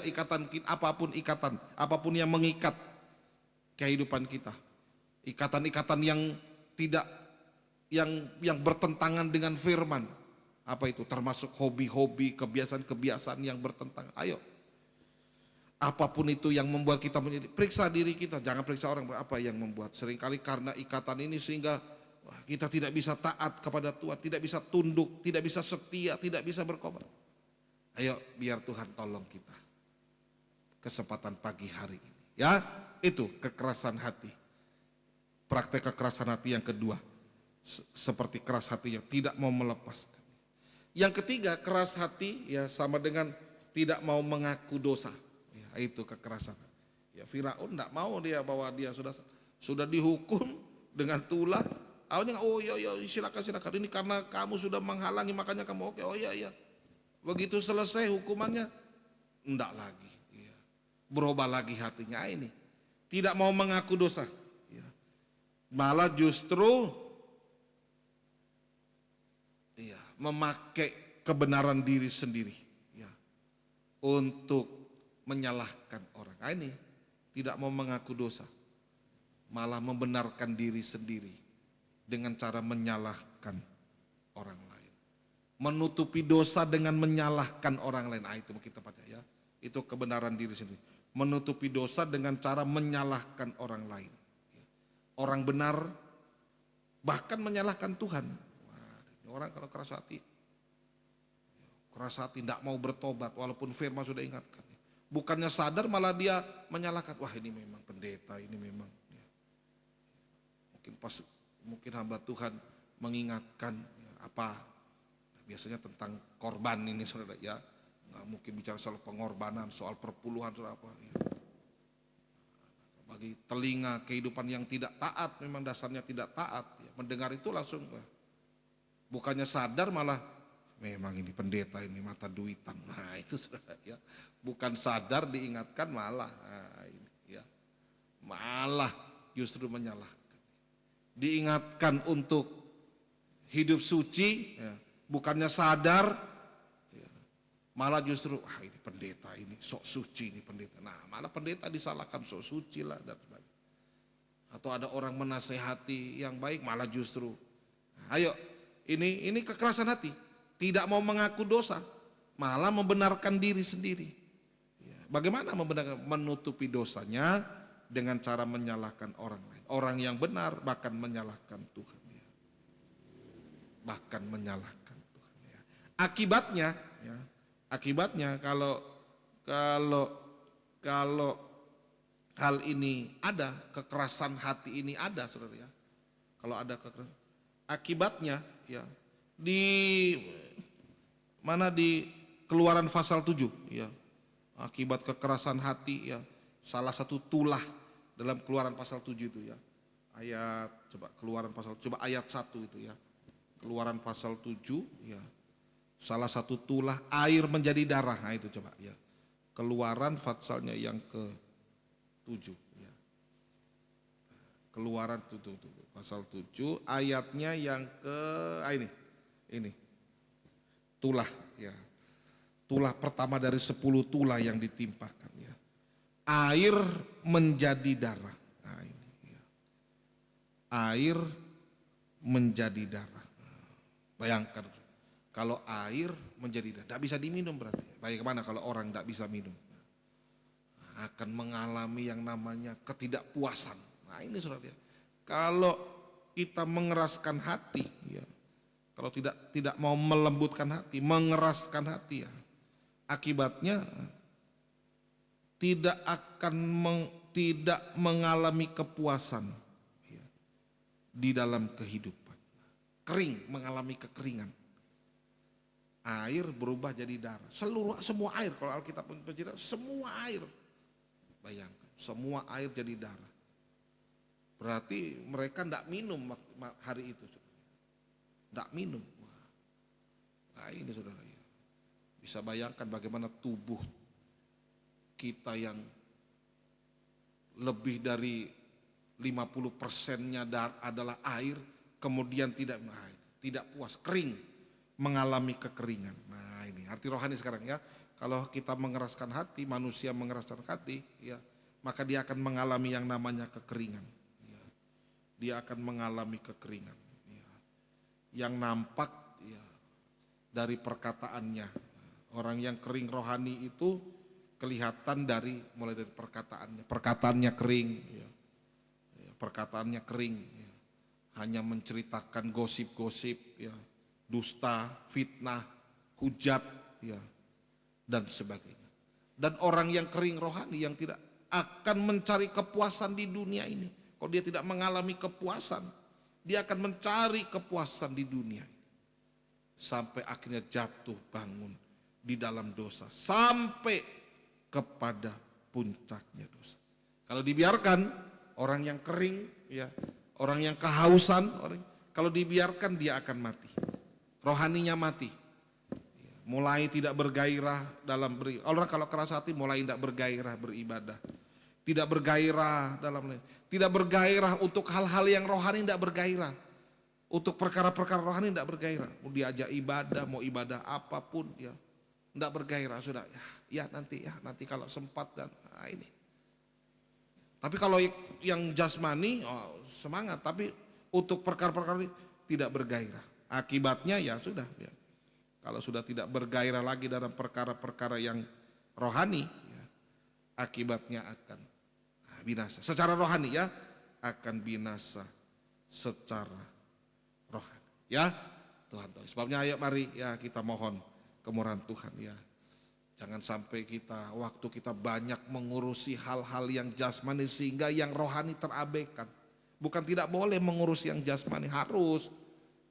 apapun yang mengikat kehidupan kita. Ikatan-ikatan yang tidak, yang bertentangan dengan firman. Apa itu? Termasuk hobi-hobi, kebiasaan-kebiasaan yang bertentangan. Ayo. Apapun itu yang membuat kita menjadi, periksa diri kita. Jangan periksa orang, apa yang membuat. Seringkali karena ikatan ini sehingga kita tidak bisa taat kepada Tuhan, tidak bisa tunduk, tidak bisa setia, tidak bisa berkorban. Ayo biar Tuhan tolong kita. Kesempatan pagi hari ini. Ya, itu kekerasan hati. Praktek kekerasan hati yang kedua. Seperti keras hati yang tidak mau melepaskan. Yang ketiga, keras hati ya sama dengan tidak mau mengaku dosa. Ya, itu kekerasan. Ya Firaun tidak mau dia bahwa dia sudah dihukum dengan tulah. Awalnya oh iya silakan ini karena kamu sudah menghalangi makanya kamu oke. Oh iya. Begitu selesai hukumannya enggak lagi ya. Berubah lagi hatinya ini. Tidak mau mengaku dosa ya. Malah justru ya, memakai kebenaran diri sendiri ya, untuk menyalahkan orang. Nah, ini tidak mau mengaku dosa, malah membenarkan diri sendiri dengan cara menyalahkan orang lain. Menutupi dosa dengan menyalahkan orang lain. Itu mungkin tepatnya ya. Itu kebenaran diri sendiri. Menutupi dosa dengan cara menyalahkan orang lain. Orang benar bahkan menyalahkan Tuhan. Wah, orang kalau keras hati tidak mau bertobat walaupun firman sudah ingatkan. Bukannya sadar malah dia menyalahkan. Wah ini memang pendeta, ini memang ya. Mungkin hamba Tuhan mengingatkan ya, biasanya tentang korban ini saudara ya. Nggak mungkin bicara soal pengorbanan, soal perpuluhan, soal apa ya. Bagi telinga kehidupan yang tidak taat, memang dasarnya tidak taat ya. Mendengar itu langsung bukannya sadar malah memang ini pendeta ini mata duitan. Nah itu saudara ya. Bukan sadar diingatkan malah ini ya. Malah justru menyalahkan. Diingatkan untuk hidup suci ya. Bukannya sadar ya. Malah justru ini pendeta ini sok suci ini pendeta. Nah malah pendeta disalahkan sok suci lah dan sebagainya. Atau ada orang menasehati yang baik malah justru ayo ini kekerasan hati. tidak mau mengaku dosa, malah membenarkan diri sendiri. Bagaimana membenarkan? Menutupi dosanya dengan cara menyalahkan orang lain. Orang yang benar bahkan menyalahkan Tuhan. Bahkan menyalahkan Tuhan. Akibatnya kalau hal ini ada, kekerasan hati ini ada, saudara ya. Kalau ada kekerasan, akibatnya ya di Keluaran pasal 7 ya. Akibat kekerasan hati ya, salah satu tulah dalam Keluaran pasal 7 itu ya. Coba ayat 1 itu ya. Keluaran pasal 7 ya. Salah satu tulah air menjadi darah. Nah itu coba ya. Keluaran pasalnya yang ke-7 ya. Keluaran pasal 7 ayatnya yang ini. Tulah ya. Tulah pertama dari 10 tulah yang ditimpakan ya. Air menjadi darah. Nah ini ya. Air menjadi darah. Bayangkan kalau air menjadi darah, tidak bisa diminum berarti. Bagaimana kalau orang tidak bisa minum? Akan mengalami yang namanya ketidakpuasan. Nah ini saudara, kalau kita mengeraskan hati, ya, kalau tidak mau melembutkan hati, mengeraskan hati, ya, akibatnya tidak mengalami kepuasan ya, di dalam kehidupan. Kering, mengalami kekeringan. Air berubah jadi darah. Semua air, kalau Alkitab bercerita, semua air. Bayangkan, semua air jadi darah. Berarti mereka tidak minum hari itu. Tidak minum. Nah ini saudara ya. Bisa bayangkan bagaimana tubuh kita yang lebih dari 50%-nya adalah air, kemudian tidak puas, kering, mengalami kekeringan. Nah ini arti rohani sekarang ya. Kalau kita mengeraskan hati, manusia mengeraskan hati, ya, maka dia akan mengalami yang namanya kekeringan. Ya. Dia akan mengalami kekeringan. Ya. Yang nampak ya, dari perkataannya. Orang yang kering rohani itu kelihatan mulai dari perkataannya. Perkataannya kering, ya. Ya, perkataannya kering. Ya. Hanya menceritakan gosip-gosip, ya, dusta, fitnah, hujat, ya, dan sebagainya. Dan orang yang kering rohani yang tidak akan mencari kepuasan di dunia ini. Kalau dia tidak mengalami kepuasan, dia akan mencari kepuasan di dunia ini. Sampai akhirnya jatuh bangun di dalam dosa. Sampai kepada puncaknya dosa. Kalau dibiarkan, orang yang kering, ya, orang yang kehausan, kalau dibiarkan dia akan mati. Rohaninya mati. Mulai tidak bergairah dalam beribadah. Orang kalau keras hati mulai tidak bergairah beribadah. Tidak bergairah tidak bergairah untuk hal-hal yang rohani, tidak bergairah. Untuk perkara-perkara rohani tidak bergairah. Mau diajak ibadah, mau ibadah apapun ya, tidak bergairah sudah. Ya nanti kalau sempat dan ini. Tapi kalau yang jasmani semangat, tapi untuk perkara-perkara ini tidak bergairah. Akibatnya ya sudah ya. Kalau sudah tidak bergairah lagi dalam perkara-perkara yang rohani, ya, akibatnya akan binasa. Secara rohani ya, akan binasa secara rohani. Ya, Tuhan. Sebabnya ayo mari ya kita mohon kemurahan Tuhan ya. Jangan sampai waktu kita banyak mengurusi hal-hal yang jasmani sehingga yang rohani terabaikan. Bukan tidak boleh mengurusi yang jasmani, harus.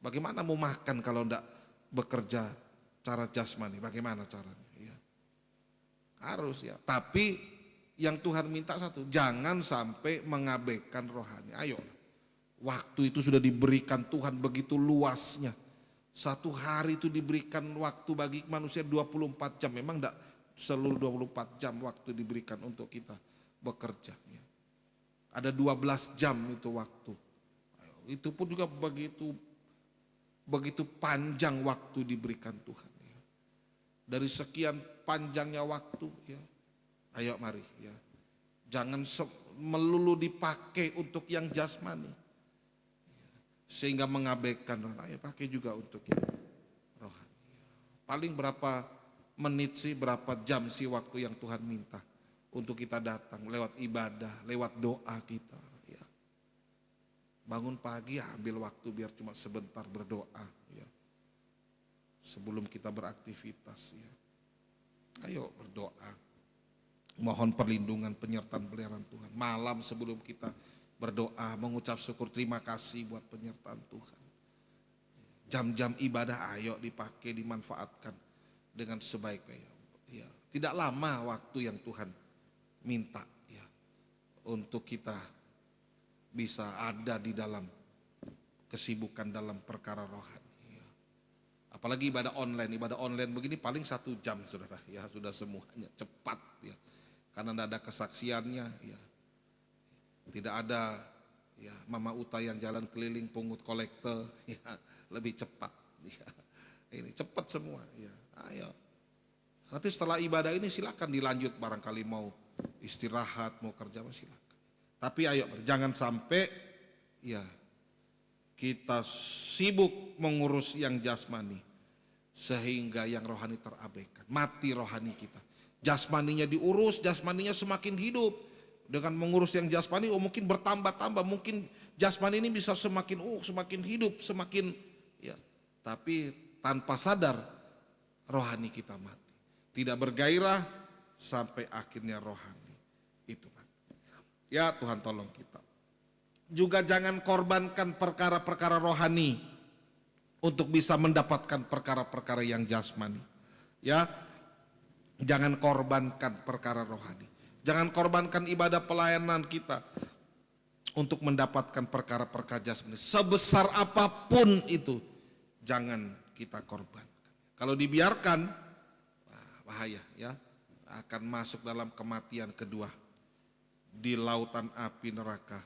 Bagaimana mau makan kalau tidak bekerja cara jasmani, bagaimana caranya? Ya. Harus ya. Tapi yang Tuhan minta satu, jangan sampai mengabaikan rohani. Ayo, waktu itu sudah diberikan Tuhan begitu luasnya. Satu hari itu diberikan waktu bagi manusia 24 jam. Memang tidak seluruh 24 jam waktu diberikan untuk kita bekerja. Ya. Ada 12 jam itu waktu. Itu pun juga begitu panjang waktu diberikan Tuhan. Ya. Dari sekian panjangnya waktu, ya, ayo mari, ya, jangan melulu dipakai untuk yang jasmani, ya, sehingga mengabaikan rohani. Ayo pakai juga untuk yang rohani. Ya. Paling berapa menit sih, berapa jam sih waktu yang Tuhan minta untuk kita datang lewat ibadah, lewat doa kita. Ya. Bangun pagi ambil waktu biar cuma sebentar berdoa. Ya. Sebelum kita beraktivitas. Ya. Ayo berdoa. Mohon perlindungan penyertaan peliharaan Tuhan. Malam sebelum kita berdoa, mengucap syukur terima kasih buat penyertaan Tuhan. Jam-jam ibadah ayo dipakai, dimanfaatkan dengan sebaik-baiknya. Ya, tidak lama waktu yang Tuhan minta ya untuk kita bisa ada di dalam kesibukan dalam perkara rohani. Ya. Apalagi ibadah online begini paling 1 jam saudara ya, sudah semuanya cepat ya. Karena tidak ada kesaksiannya ya. Tidak ada ya Mama Uta yang jalan keliling pungut kolektor ya, lebih cepat ya. Ini cepat semua ya. Ayo. Nanti setelah ibadah ini silakan dilanjut, barangkali mau istirahat, mau kerja silakan. Tapi ayo jangan sampai ya kita sibuk mengurus yang jasmani sehingga yang rohani terabaikan. Mati rohani kita. Jasmaninya diurus, jasmaninya semakin hidup. Dengan mengurus yang jasmani, mungkin bertambah-tambah, mungkin jasmani ini bisa semakin hidup, semakin ya. Tapi tanpa sadar rohani kita mati. Tidak bergairah sampai akhirnya rohani itu mati. Ya Tuhan tolong kita. Juga jangan korbankan perkara-perkara rohani untuk bisa mendapatkan perkara-perkara yang jasmani. Ya. Jangan korbankan perkara rohani. Jangan korbankan ibadah pelayanan kita untuk mendapatkan perkara-perkara jasmani. Sebesar apapun itu, jangan kita korbankan. Kalau dibiarkan, bahaya ya, akan masuk dalam kematian kedua di lautan api neraka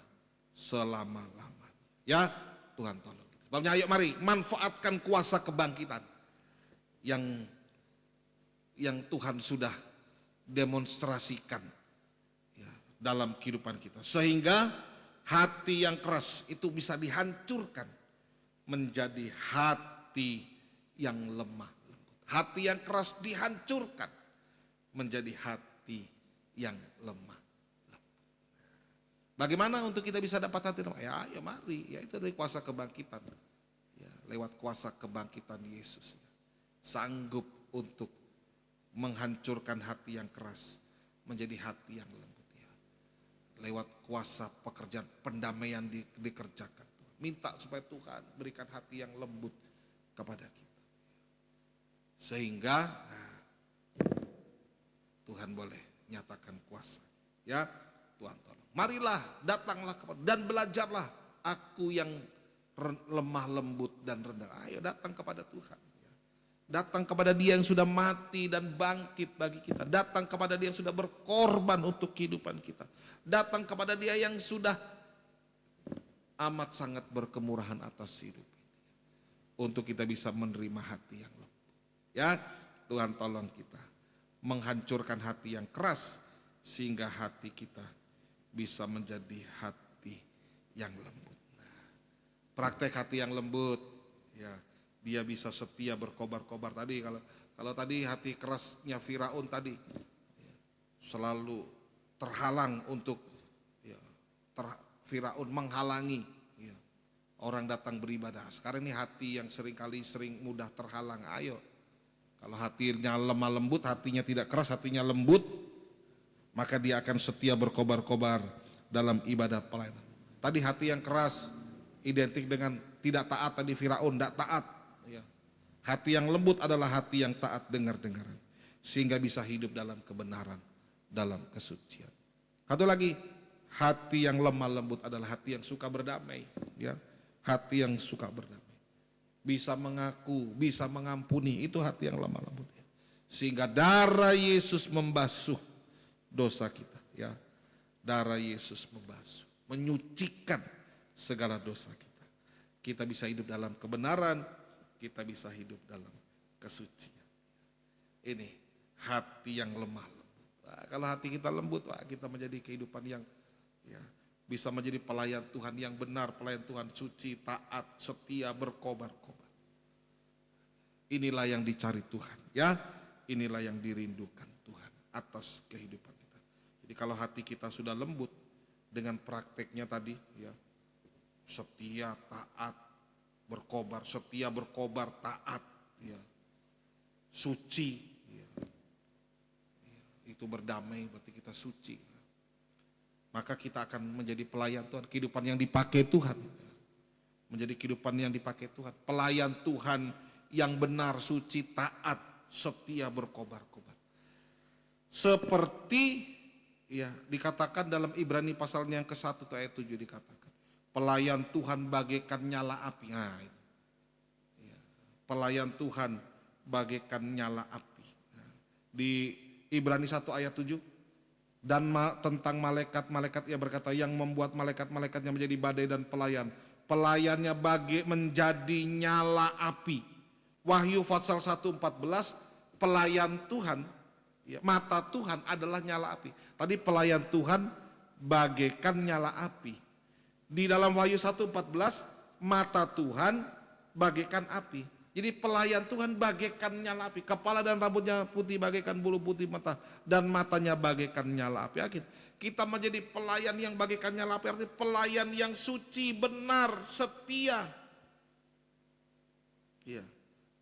selama-lamanya. Ya, Tuhan tolong. Sebabnya ayo mari manfaatkan kuasa kebangkitan yang Tuhan sudah demonstrasikan ya, dalam kehidupan kita. Sehingga hati yang keras itu bisa dihancurkan menjadi hati yang lemah. Hati yang keras dihancurkan menjadi hati yang lemah. Bagaimana untuk kita bisa dapat hati lemah? Ya mari, ya itu dari kuasa kebangkitan. Ya, lewat kuasa kebangkitan Yesus. Ya. Sanggup untuk menghancurkan hati yang keras menjadi hati yang lembut ya. Lewat kuasa pekerjaan pendamaian dikerjakan. Minta supaya Tuhan berikan hati yang lembut kepada kita. Sehingga Tuhan boleh nyatakan kuasa. Ya, Tuhan tolong. Marilah, datanglah kepada dan belajarlah aku yang lemah lembut dan rendah. Ayo datang kepada Tuhan. Datang kepada Dia yang sudah mati dan bangkit bagi kita. Datang kepada Dia yang sudah berkorban untuk kehidupan kita. Datang kepada Dia yang sudah amat sangat berkemurahan atas hidup ini. Untuk kita bisa menerima hati yang lembut. Ya, Tuhan tolong kita menghancurkan hati yang keras sehingga hati kita bisa menjadi hati yang lembut. Praktek hati yang lembut ya. Dia bisa setia berkobar-kobar tadi. Kalau tadi hati kerasnya Firaun tadi selalu terhalang untuk ya, Firaun menghalangi ya, orang datang beribadah. Sekarang ini hati yang sering mudah terhalang. Ayo, kalau hatinya lemah lembut, hatinya tidak keras, hatinya lembut, maka dia akan setia berkobar-kobar dalam ibadah pelayanan. Tadi hati yang keras identik dengan tidak taat tadi Firaun, tidak taat. Ya. Hati yang lembut adalah hati yang taat dengar-dengaran. Sehingga bisa hidup dalam kebenaran, dalam kesucian. Satu lagi, hati yang lemah lembut adalah hati yang suka berdamai. Ya. Hati yang suka berdamai. Bisa mengaku, bisa mengampuni, itu hati yang lemah lembut. Ya. Sehingga darah Yesus membasuh dosa kita. Ya. Darah Yesus membasuh, menyucikan segala dosa kita. Kita bisa hidup dalam kebenaran, kita bisa hidup dalam kesucian. Ini hati yang lemah lembut. Nah, kalau hati kita lembut, kita menjadi kehidupan yang ya, bisa menjadi pelayan Tuhan yang benar, pelayan Tuhan suci, taat, setia, berkobar-kobar. Inilah yang dicari Tuhan, ya. Inilah yang dirindukan Tuhan atas kehidupan kita. Jadi kalau hati kita sudah lembut dengan prakteknya tadi, ya, setia, taat, berkobar, setia, berkobar, taat, ya, suci, ya, itu berdamai, berarti kita suci. Maka kita akan menjadi pelayan Tuhan, kehidupan yang dipakai Tuhan, menjadi kehidupan yang dipakai Tuhan, pelayan Tuhan yang benar, suci, taat, setia, berkobar-kobar. Seperti ya dikatakan dalam Ibrani pasalnya yang ke-1 ayat 7 dikatakan, pelayan Tuhan bagaikan nyala api. Nah, itu. Ya, pelayan Tuhan bagaikan nyala api. Nah, di Ibrani 1 ayat 7, dan tentang malaikat-malaikat ia berkata, yang membuat malaikat-malaikatnya menjadi badai dan pelayan. Pelayannya menjadi nyala api. Wahyu pasal 1:14, pelayan Tuhan, ya, mata Tuhan adalah nyala api. Tadi pelayan Tuhan bagaikan nyala api. Di dalam Wahyu 1:14, mata Tuhan bagaikan api. Jadi pelayan Tuhan bagaikan nyala api. Kepala dan rambutnya putih bagaikan bulu putih mata. Dan matanya bagaikan nyala api. Kita menjadi pelayan yang bagaikan nyala api. Artinya pelayan yang suci, benar, setia. Iya.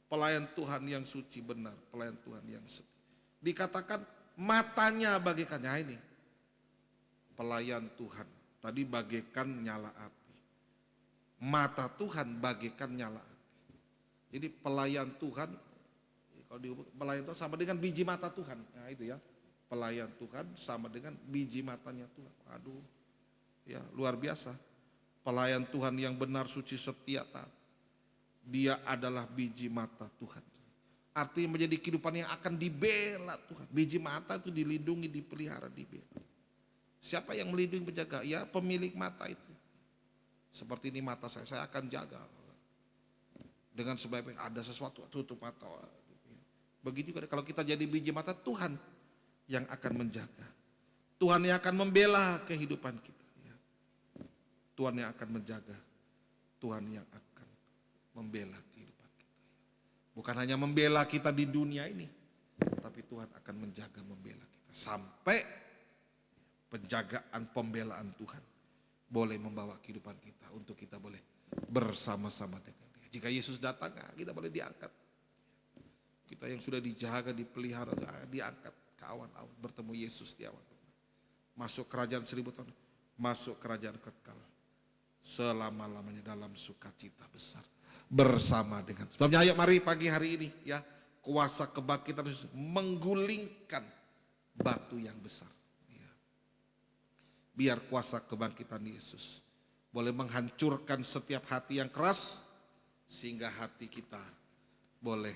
Pelayan Tuhan yang suci, benar. Pelayan Tuhan yang setia. Dikatakan matanya bagaikannya ini. Pelayan Tuhan. Tadi bagaikan nyala api. Mata Tuhan bagaikan nyala api. Jadi pelayan Tuhan, kalau pelayan Tuhan sama dengan biji mata Tuhan. Nah itu ya, pelayan Tuhan sama dengan biji matanya Tuhan. Aduh, ya luar biasa. Pelayan Tuhan yang benar, suci, setia, taat. Dia adalah biji mata Tuhan. Artinya menjadi kehidupan yang akan dibela Tuhan. Biji mata itu dilindungi, dipelihara, dibela. Siapa yang melindungi, menjaga? Ya pemilik mata itu. Seperti ini mata saya akan jaga. Dengan sebab ada sesuatu tutup mata. Begitu juga kalau kita jadi biji mata, Tuhan yang akan menjaga. Tuhan yang akan membela kehidupan kita. Tuhan yang akan menjaga. Tuhan yang akan membela kehidupan kita. Bukan hanya membela kita di dunia ini, tapi Tuhan akan menjaga, membela kita. Sampai penjagaan, pembelaan Tuhan boleh membawa kehidupan kita untuk kita boleh bersama-sama dengan Dia. Jika Yesus datang, kita boleh diangkat. Kita yang sudah dijaga, dipelihara, diangkat ke awan-awan, bertemu Yesus di awan. Masuk kerajaan 1000 tahun, masuk kerajaan kekal. Selama-lamanya dalam sukacita besar. Bersama dengan. Sebabnya ayo mari pagi hari ini ya, kuasa kebangkitan Yesus menggulingkan batu yang besar. Ya. Biar kuasa kebangkitan Yesus boleh menghancurkan setiap hati yang keras. Sehingga kita boleh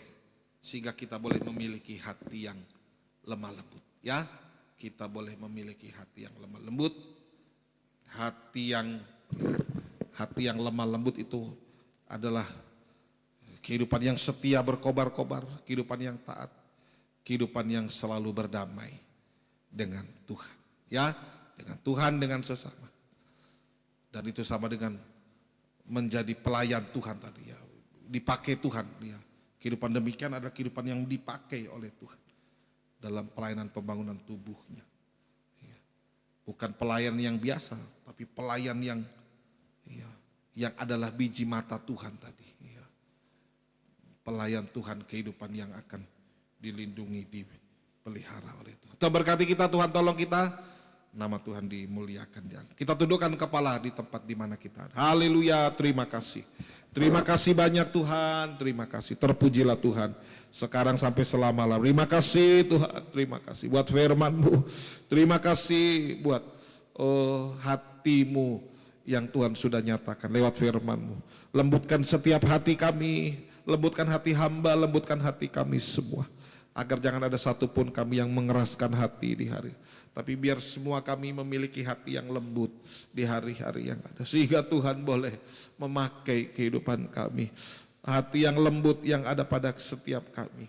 memiliki hati yang lemah lembut. Ya, kita boleh memiliki hati yang lemah lembut. Hati yang lemah lembut itu adalah kehidupan yang setia, berkobar-kobar, kehidupan yang taat, kehidupan yang selalu berdamai dengan Tuhan. Ya, dengan Tuhan, dengan sesama. Dan itu sama dengan menjadi pelayan Tuhan tadi ya, dipakai Tuhan ya. Kehidupan demikian adalah kehidupan yang dipakai oleh Tuhan dalam pelayanan pembangunan tubuhnya. Ya. Bukan pelayan yang biasa, tapi pelayan yang adalah biji mata Tuhan tadi. Ya. Pelayan Tuhan, kehidupan yang akan dilindungi, dipelihara oleh Tuhan. Tuhan berkati kita, Tuhan tolong kita. Nama Tuhan dimuliakan. Kita tundukkan kepala di tempat di mana kita ada. Haleluya, terima kasih. Terima kasih banyak Tuhan, terima kasih. Terpujilah Tuhan sekarang sampai selama-lamanya. Terima kasih Tuhan, terima kasih buat firman-Mu. Terima kasih buat hati-Mu yang Tuhan sudah nyatakan lewat firman-Mu. Lembutkan setiap hati kami, lembutkan hati hamba, lembutkan hati kami semua. Agar jangan ada satupun kami yang mengeraskan hati di hari. Tapi biar semua kami memiliki hati yang lembut di hari-hari yang ada. Sehingga Tuhan boleh memakai kehidupan kami. Hati yang lembut yang ada pada setiap kami.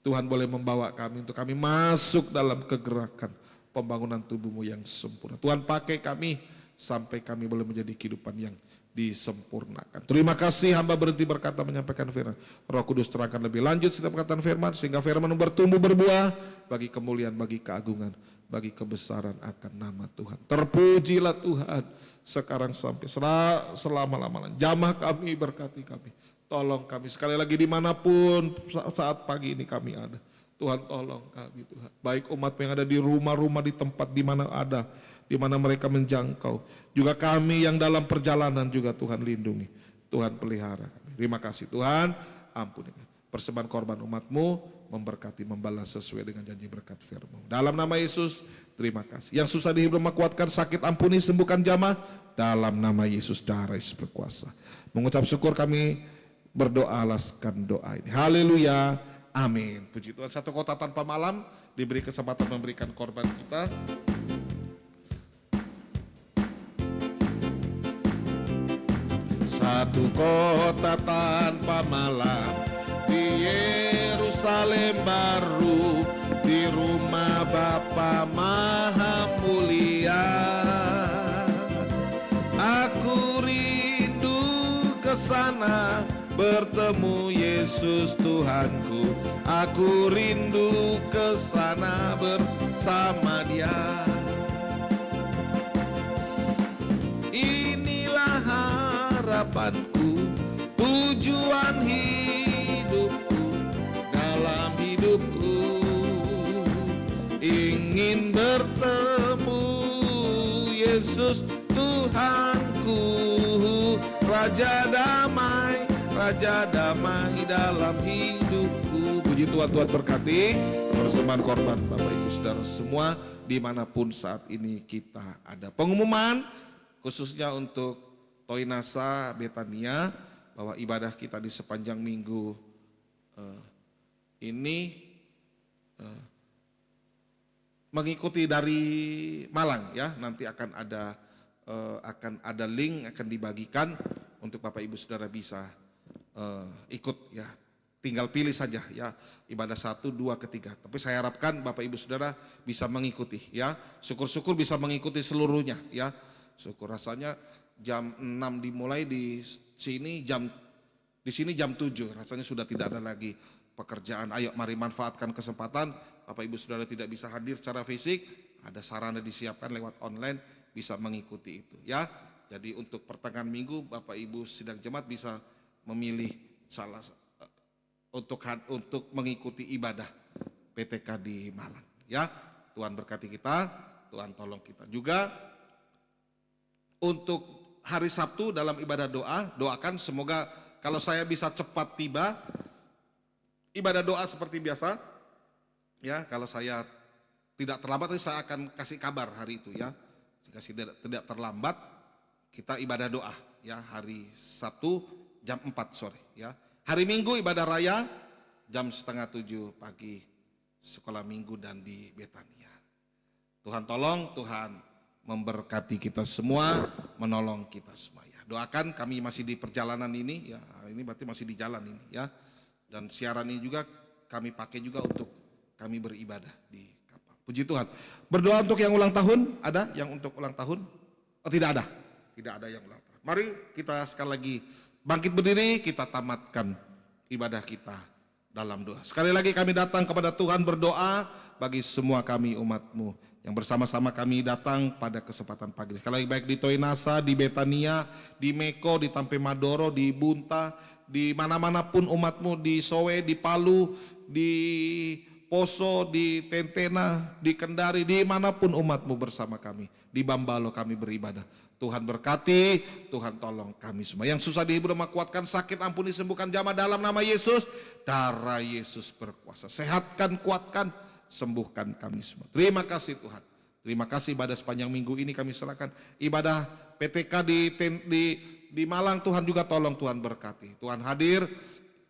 Tuhan boleh membawa kami untuk kami masuk dalam kegerakan pembangunan tubuh-Mu yang sempurna. Tuhan pakai kami sampai kami boleh menjadi kehidupan yang disempurnakan. Terima kasih hamba berhenti berkata menyampaikan firman. Roh Kudus terangkan lebih lanjut setiap perkataan firman sehingga firman bertumbuh berbuah bagi kemuliaan, bagi keagungan, bagi kebesaran akan nama Tuhan. Terpujilah Tuhan sekarang sampai selama-lamanya. Jamah kami, berkati kami. Tolong kami sekali lagi dimanapun saat pagi ini kami ada. Tuhan tolong kami Tuhan. Baik umat yang ada di rumah-rumah, di tempat di mana ada, di mana mereka menjangkau. Juga kami yang dalam perjalanan juga Tuhan lindungi. Tuhan pelihara kami. Terima kasih Tuhan, ampuni. Persembahan korban umat-Mu memberkati, membalas sesuai dengan janji berkat firman. Dalam nama Yesus, terima kasih. Yang susah dihibur kuatkan, sakit ampuni, sembuhkan jamah. Dalam nama Yesus, darah Yesus berkuasa. Mengucap syukur kami berdoa, alaskan doa ini. Haleluya. Amin. Puji Tuhan. Satu kota tanpa malam diberi kesempatan memberikan korban kita. Satu kota tanpa malam di Yerusalem baru, di rumah Bapa Maha Mulia. Aku rindu ke sana, bertemu Yesus Tuhanku. Aku rindu ke sana bersama Dia. Inilah harapanku, tujuan hidupku, dalam hidupku. Ingin bertemu Yesus Tuhanku, Raja damai, Raja damai dalam hidupku. Puji Tuhan, Tuhan berkati persembahan korban Bapak Ibu Saudara semua dimanapun saat ini kita ada. Pengumuman khususnya untuk Toinasa Betania bahwa ibadah kita di sepanjang minggu ini mengikuti dari Malang ya. Nanti akan ada link akan dibagikan untuk Bapak Ibu Saudara bisa ikut ya, tinggal pilih saja ya ibadah 1, 2, ketiga. Tapi saya harapkan Bapak Ibu Saudara bisa mengikuti ya. Syukur-syukur bisa mengikuti seluruhnya ya. Syukur rasanya jam 6 dimulai di sini jam 7. Rasanya sudah tidak ada lagi pekerjaan. Ayo mari manfaatkan kesempatan. Bapak Ibu Saudara tidak bisa hadir secara fisik, ada sarana disiapkan lewat online bisa mengikuti itu ya. Jadi untuk pertengahan minggu Bapak Ibu sidang jemaat bisa memilih salah untuk mengikuti ibadah PTK di Malang ya. Tuhan berkati kita, Tuhan tolong kita. Juga untuk hari Sabtu dalam ibadah doa, doakan semoga kalau saya bisa cepat tiba. Ibadah doa seperti biasa ya, kalau saya tidak terlambat saya akan kasih kabar hari itu ya. Jika tidak terlambat kita ibadah doa ya hari Sabtu jam 4 sore ya. Hari Minggu ibadah raya jam 6:30 pagi sekolah minggu dan di Betania. Tuhan tolong, Tuhan memberkati kita semua, menolong kita semua ya. Doakan kami masih di perjalanan ini ya, ini berarti masih di jalan ini ya. Dan siaran ini juga kami pakai juga untuk kami beribadah di kapal. Puji Tuhan. Berdoa untuk yang ulang tahun, ada yang untuk ulang tahun? Oh tidak ada, tidak ada yang ulang tahun. Mari kita sekali lagi bangkit berdiri, kita tamatkan ibadah kita dalam doa. Sekali lagi kami datang kepada Tuhan berdoa bagi semua kami umat-Mu yang bersama-sama kami datang pada kesempatan pagi. Sekali lagi baik di Toinasa, di Betania, di Meko, di Tampe Madoro, di Bunta, di mana-mana pun umat-Mu, di Sowe, di Palu, di Poso, di Tentena, di Kendari, di manapun umat-Mu bersama kami. Di Bambalo kami beribadah. Tuhan berkati, Tuhan tolong kami semua. Yang susah dihibur kuatkan, sakit ampuni, sembuhkan jamah dalam nama Yesus. Darah Yesus berkuasa. Sehatkan, kuatkan, sembuhkan kami semua. Terima kasih Tuhan. Terima kasih ibadah sepanjang minggu ini kami serahkan. Ibadah PTK di Malang Tuhan juga tolong, Tuhan berkati. Tuhan hadir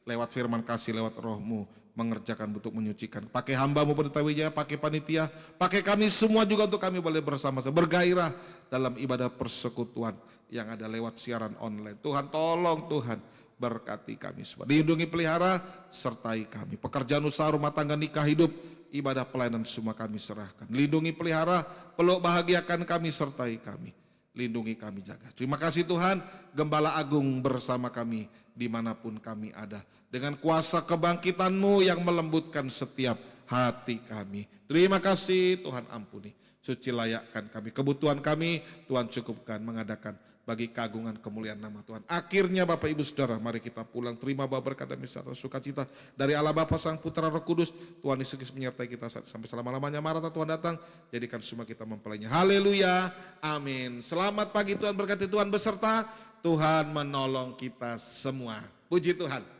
lewat firman kasih, lewat roh-Mu. Mengerjakan untuk menyucikan. Pakai hamba-Mu Pendeta Wijaya, pakai panitia, pakai kami semua juga untuk kami boleh bersama-sama bergairah dalam ibadah persekutuan yang ada lewat siaran online. Tuhan tolong, Tuhan berkati kami semua. Lindungi, pelihara, sertai kami. Pekerjaan usaha, rumah tangga, nikah, hidup, ibadah pelayanan semua kami serahkan. Lindungi, pelihara, peluk bahagiakan kami, sertai kami. lindungi kami, jaga. Terima kasih Tuhan, Gembala Agung bersama kami dimanapun kami ada. Dengan kuasa kebangkitan-Mu yang melembutkan setiap hati kami. Terima kasih Tuhan, ampuni. Suci layakkan kami, kebutuhan kami Tuhan cukupkan, mengadakan bagi keagungan kemuliaan nama Tuhan. Akhirnya Bapak Ibu Saudara, mari kita pulang. Terima bahwa berkat dan serta sukacita dari Allah Bapa, Sang Putra, Roh Kudus. Tuhan Yesus Kristus menyertai kita sampai selama-lamanya. Maranatha, Tuhan datang. Jadikan semua kita mempelainya. Haleluya. Amin. Selamat pagi, Tuhan berkati, Tuhan beserta. Tuhan menolong kita semua. Puji Tuhan.